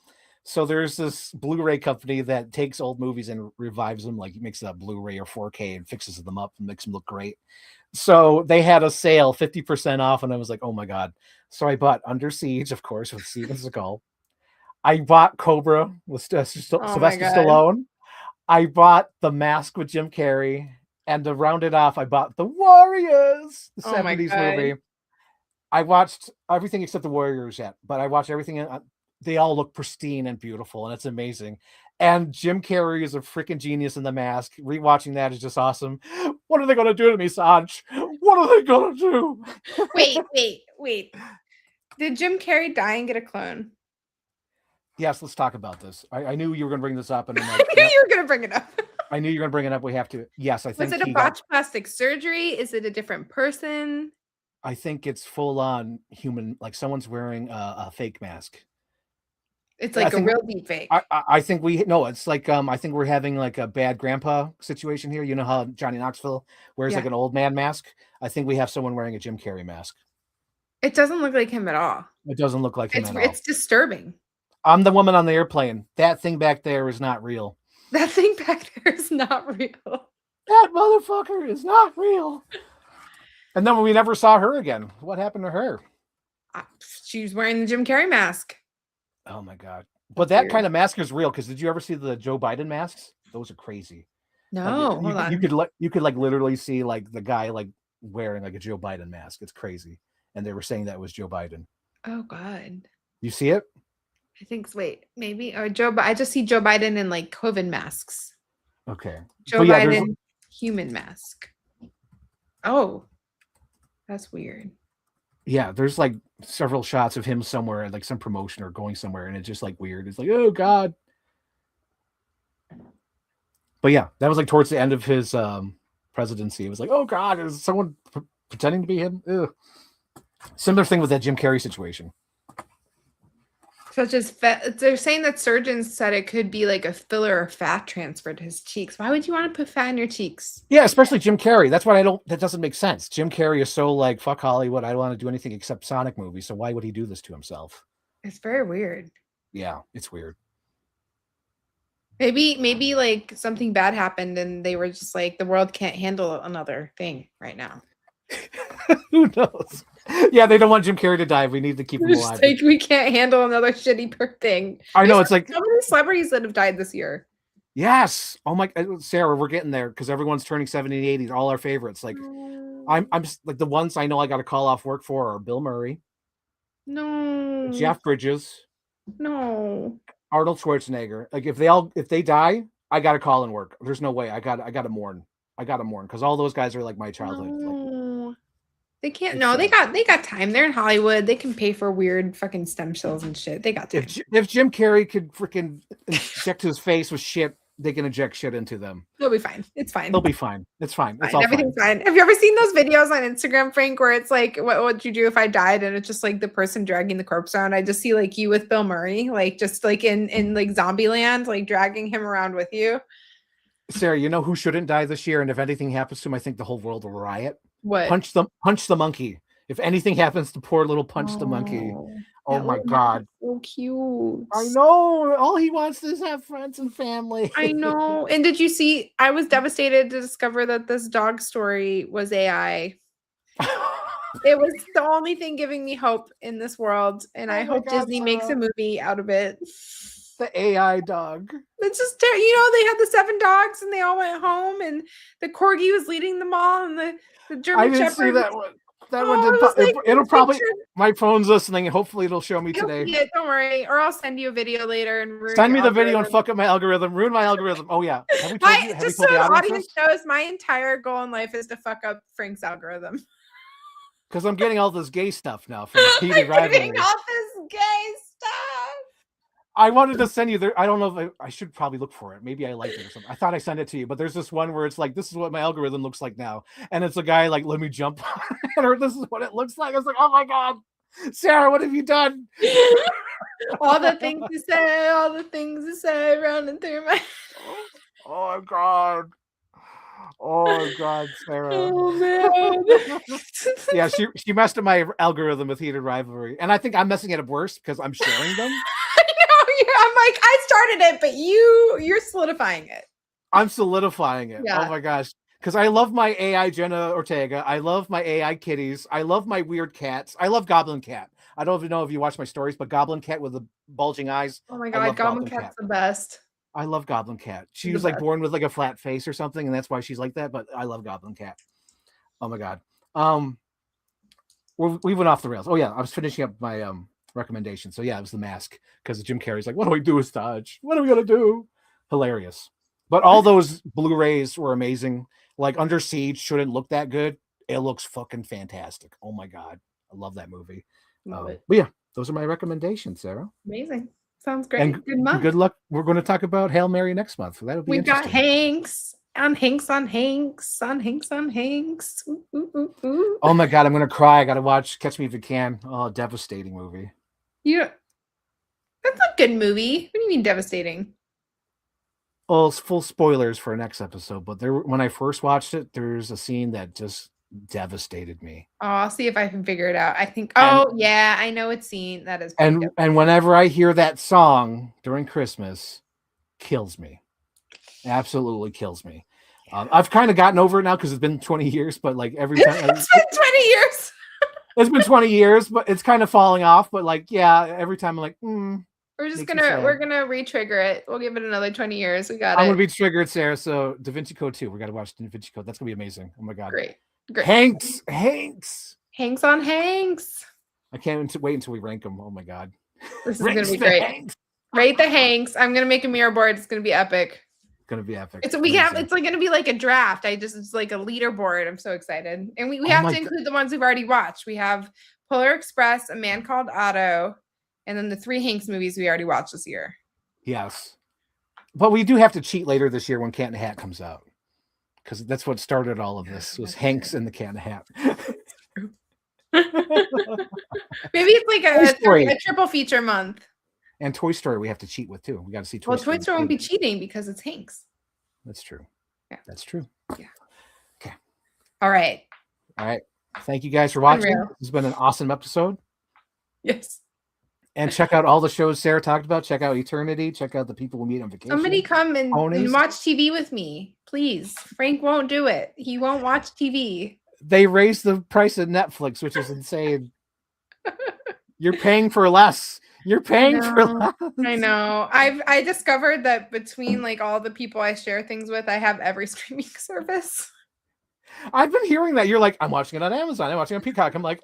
Speaker 1: So there's this Blu-ray company that takes old movies and revives them, like makes a Blu-ray or 4K and fixes them up and makes them look great. So they had a sale, 50% off, and I was like, oh my god. So I bought Under Siege, of course, with Steven Seagal. I bought Cobra with Sylvester Stallone. I bought The Mask with Jim Carrey. And to round it off, I bought The Warriors, the 70s movie. I watched everything except The Warriors yet, but I watched everything. They all look pristine and beautiful, and it's amazing. And Jim Carrey is a freaking genius in The Mask. Rewatching that is just awesome. What are they going to do to me, Sanj? What are they going to do?
Speaker 2: Wait. Did Jim Carrey die and get a clone?
Speaker 1: Yes, let's talk about this. I knew you were going to bring this up. And I'm
Speaker 2: like, I knew you were going to bring it up.
Speaker 1: I knew you were going to bring it up. We have to. Yes, I think.
Speaker 2: Was it a botched plastic surgery? Is it a different person?
Speaker 1: I think it's full on human, like someone's wearing a fake mask.
Speaker 2: It's like a real deep fake.
Speaker 1: I think it's like I think we're having like a bad grandpa situation here. You know how Johnny Knoxville wears like an old man mask? I think we have someone wearing a Jim Carrey mask.
Speaker 2: It doesn't look like him at all.
Speaker 1: It doesn't look like him at all.
Speaker 2: It's disturbing.
Speaker 1: I'm the woman on the airplane. That thing back there is not real.
Speaker 2: That thing back there is not real.
Speaker 1: That motherfucker is not real. And then we never saw her again. What happened to her?
Speaker 2: She was wearing the Jim Carrey mask.
Speaker 1: Oh my god! But that kind of mask is real. Because did you ever see the Joe Biden masks? Those are crazy.
Speaker 2: No,
Speaker 1: hold on. You could like literally see like the guy like wearing like a Joe Biden mask. It's crazy. And they were saying that was Joe Biden.
Speaker 2: Oh god!
Speaker 1: You see it?
Speaker 2: I think. Wait, maybe or Joe. I just see Joe Biden in like COVID masks.
Speaker 1: Okay.
Speaker 2: Joe Biden human mask. Oh, that's weird.
Speaker 1: Yeah, there's like several shots of him somewhere at like some promotion or going somewhere, and it's just like weird. It's like, oh god. But yeah, that was like towards the end of his presidency. It was like, oh god, is someone pretending to be him? Ugh. Similar thing with that Jim Carrey situation.
Speaker 2: Such as they're saying that surgeons said it could be like a filler or fat transfer to his cheeks. Why would you want to put fat in your cheeks?
Speaker 1: Yeah, especially Jim Carrey. That's what that doesn't make sense. Jim Carrey is so like, fuck Hollywood. I don't want to do anything except Sonic movies. So why would he do this to himself?
Speaker 2: It's very weird.
Speaker 1: Yeah, it's weird.
Speaker 2: Maybe like something bad happened and they were just like, the world can't handle another thing right now.
Speaker 1: Who knows? Yeah, they don't want Jim Carrey to die. We need to keep him alive.
Speaker 2: Like, we can't handle another shitty thing.
Speaker 1: I know. It's like
Speaker 2: so many celebrities that have died this year.
Speaker 1: Yes. Oh my, Sarah, we're getting there because everyone's turning 70 and 80s. All our favorites. Like, I'm just like the ones I know I got to call off work for are Bill Murray.
Speaker 2: No.
Speaker 1: Jeff Bridges.
Speaker 2: No.
Speaker 1: Arnold Schwarzenegger. Like if they die, I got to call in work. There's no way. I got to mourn. Because all those guys are like my childhood.
Speaker 2: No.
Speaker 1: Like,
Speaker 2: they can't. No, they got time. They're in Hollywood. They can pay for weird fucking stem cells and shit. They got time.
Speaker 1: If Jim Carrey could freaking inject his face with shit they can inject shit into them.
Speaker 2: They'll be fine. It's fine.
Speaker 1: They'll be fine. It's fine. It's
Speaker 2: Fine.
Speaker 1: all
Speaker 2: Everything's
Speaker 1: fine.
Speaker 2: fine. Have you ever seen those videos on Instagram, Frank, where it's like, what would you do if I died? And it's just like the person dragging the corpse around. I just see like you with Bill Murray, like just like in like Zombieland, like dragging him around with you.
Speaker 1: Sarah, you know who shouldn't die this year? And if anything happens to him, I think the whole world will riot.
Speaker 2: What?
Speaker 1: Punch the monkey. If anything happens to poor little Punch the monkey. Oh
Speaker 2: that
Speaker 1: my
Speaker 2: little
Speaker 1: God.
Speaker 2: monkey's so cute.
Speaker 1: I know. All he wants is have friends and family.
Speaker 2: I know. And did you see? I was devastated to discover that this dog story was AI. It was the only thing giving me hope in this world, and I hope
Speaker 1: God,
Speaker 2: Disney makes a movie out of it.
Speaker 1: The AI dog.
Speaker 2: It's just, you know, they had the 7 dogs, and they all went home, and the corgi was leading them all, and the German
Speaker 1: I didn't
Speaker 2: Shepherd.
Speaker 1: see that one. That
Speaker 2: Oh,
Speaker 1: one
Speaker 2: it
Speaker 1: did.
Speaker 2: was like
Speaker 1: It'll
Speaker 2: this
Speaker 1: probably.
Speaker 2: picture.
Speaker 1: My phone's listening. Hopefully, it'll show me
Speaker 2: You'll
Speaker 1: today.
Speaker 2: see it, don't worry, or I'll send you a video later and ruin
Speaker 1: Send me
Speaker 2: your
Speaker 1: the video and
Speaker 2: algorithm.
Speaker 1: fuck up my algorithm. Ruin my algorithm. Oh yeah. Have we told you? Have we
Speaker 2: Just
Speaker 1: told
Speaker 2: so
Speaker 1: the
Speaker 2: the
Speaker 1: audience
Speaker 2: audience
Speaker 1: this?
Speaker 2: knows, my entire goal in life is to fuck up Frank's algorithm.
Speaker 1: Because I'm getting all this gay stuff now from
Speaker 2: I'm
Speaker 1: heated rivalry.
Speaker 2: getting all this gay stuff.
Speaker 1: I wanted to send you there. I don't know if I should probably look for it. Maybe I liked it or something. I thought I sent it to you, but there's this one where it's like, this is what my algorithm looks like now. And it's a guy like, let me jump on it, or this is what it looks like. I was like, oh my God, Sarah, what have you done?
Speaker 2: All the things to say, all the things to say running through my
Speaker 1: Oh my God. Oh my God, Sarah.
Speaker 2: Oh man.
Speaker 1: Yeah, she messed up my algorithm with heated rivalry. And I think I'm messing it up worse because I'm sharing them.
Speaker 2: I'm like, I started it, but you're solidifying it.
Speaker 1: I'm solidifying it.
Speaker 2: Yeah.
Speaker 1: Oh my gosh. Because I love my AI Jenna Ortega. I love my AI kitties. I love my weird cats. I love Goblin Cat. I don't even know if you watch my stories, but Goblin Cat with the bulging eyes.
Speaker 2: Oh my
Speaker 1: I
Speaker 2: God,
Speaker 1: love
Speaker 2: Goblin
Speaker 1: Goblin
Speaker 2: Cat's
Speaker 1: Cat.
Speaker 2: the best.
Speaker 1: I love Goblin Cat. She
Speaker 2: The
Speaker 1: was like
Speaker 2: best.
Speaker 1: born with like a flat face or something, and that's why she's like that. But I love Goblin Cat. Oh my God. We went off the rails. Oh yeah, I was finishing up my recommendation. So yeah, it was The Mask because Jim Carrey's like, what do we do with Dodge? What are we gonna do? Hilarious. But all those Blu-rays were amazing. Like Under Siege shouldn't look that good. It looks fucking fantastic. Oh my God, I love that movie.
Speaker 2: Love it.
Speaker 1: But yeah, those are my recommendations, Sarah.
Speaker 2: Amazing. Sounds great.
Speaker 1: And
Speaker 2: Good month.
Speaker 1: good luck. We're going to talk about Hail Mary next month. So that'll be
Speaker 2: We've got
Speaker 1: interesting.
Speaker 2: Hanks on Hanks on Hanks on Hanks on Hanks. Ooh, ooh, ooh, ooh.
Speaker 1: Oh my God, I'm going to cry. I got to watch Catch Me If You Can. Oh, devastating movie.
Speaker 2: That's a good movie. What do you mean devastating?
Speaker 1: Well, it's full spoilers for next episode, but when I first watched it, there's a scene that just devastated me.
Speaker 2: Oh, I'll see if I can figure it out. I think.
Speaker 1: And-
Speaker 2: Oh yeah, I know it's scene. That is. pretty good.
Speaker 1: And whenever I hear that song during Christmas, kills me. Absolutely kills me. I've kind of gotten over it now because it's been 20 years, but like every time
Speaker 2: It's been 20 years.
Speaker 1: it's been 20 years, but it's kind of falling off. But like, yeah, every time I'm like,
Speaker 2: We're just
Speaker 1: Makes you
Speaker 2: gonna
Speaker 1: sad.
Speaker 2: we're gonna re-trigger it. We'll give it another 20 years. We got
Speaker 1: I'm
Speaker 2: it.
Speaker 1: gonna be triggered, Sarah. So Da Vinci Code 2. We gotta watch Da Vinci Code. That's gonna be amazing. Oh my God.
Speaker 2: Great.
Speaker 1: Hanks.
Speaker 2: Hanks on Hanks.
Speaker 1: I can't wait until we rank them. Oh my God.
Speaker 2: This is
Speaker 1: Ranks
Speaker 2: gonna be
Speaker 1: the
Speaker 2: great.
Speaker 1: Hanks.
Speaker 2: Rate the Hanks. I'm gonna make a mirror board. It's gonna be epic.
Speaker 1: Gonna be epic.
Speaker 2: It's
Speaker 1: Amazing.
Speaker 2: it's like gonna be like a draft. It's like a leaderboard. I'm so excited. And we
Speaker 1: Oh
Speaker 2: have
Speaker 1: my
Speaker 2: to include the ones we've already watched. We have Polar Express, A Man Called Otto, and then the 3 Hanks movies we already watched this year.
Speaker 1: Yes. But we do have to cheat later this year when Cat in the Hat comes out. Because that's what started all of this was Hanks and the Cat in the Hat.
Speaker 2: Maybe it's like
Speaker 1: Toy Story.
Speaker 2: a triple feature month.
Speaker 1: And Toy Story we have to cheat with too. We got to see Toy
Speaker 2: Well,
Speaker 1: Story.
Speaker 2: Toy Story won't be cheating because it's Hanks.
Speaker 1: That's true.
Speaker 2: Yeah.
Speaker 1: That's true.
Speaker 2: All right.
Speaker 1: All right. Thank you guys for watching.
Speaker 2: Unreal.
Speaker 1: This has been an awesome episode.
Speaker 2: Yes.
Speaker 1: And check out all the shows Sarah talked about. Check out Eternity. Check out the people we meet on vacation.
Speaker 2: Somebody come and
Speaker 1: Ponies.
Speaker 2: watch TV with me, please. Frank won't do it. He won't watch TV.
Speaker 1: They raised the price of Netflix, which is insane. You're paying for less. You're paying for
Speaker 2: know.
Speaker 1: less.
Speaker 2: I know. I discovered that between like all the people I share things with, I have every streaming service.
Speaker 1: I've been hearing that. You're like, I'm watching it on Amazon. I'm watching it on Peacock. I'm like,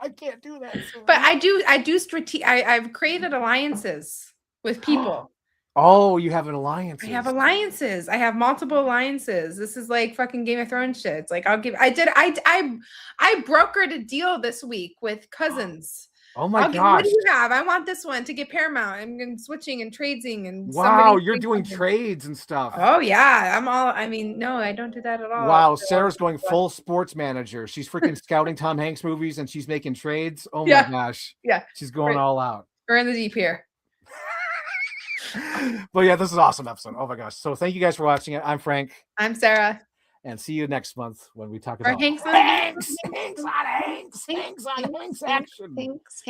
Speaker 1: I can't do that. Sarah.
Speaker 2: But I've created alliances with people.
Speaker 1: Oh, you have an alliance.
Speaker 2: I have alliances. I have multiple alliances. This is like fucking Game of Thrones shit. It's like I brokered a deal this week with Cousins.
Speaker 1: Oh my
Speaker 2: What
Speaker 1: gosh.
Speaker 2: do you have? I want this one to get Paramount. I'm switching and trading and
Speaker 1: Wow,
Speaker 2: somebody's
Speaker 1: you're doing
Speaker 2: something.
Speaker 1: trades and stuff.
Speaker 2: Oh yeah, I mean, no, I don't do that at all.
Speaker 1: Wow, Sarah's going full sports manager. She's freaking scouting Tom Hanks movies and she's making trades. Oh my
Speaker 2: Yeah.
Speaker 1: gosh.
Speaker 2: Yeah.
Speaker 1: She's going all out.
Speaker 2: We're in the deep here.
Speaker 1: But yeah, this is an awesome episode. Oh my gosh. So thank you guys for watching it. I'm Frank.
Speaker 2: I'm Sarah.
Speaker 1: And see you next month when we talk
Speaker 2: Or
Speaker 1: about
Speaker 2: Hanks on
Speaker 1: Hanks on Hanks
Speaker 2: Hanks
Speaker 1: action.
Speaker 2: Hanks.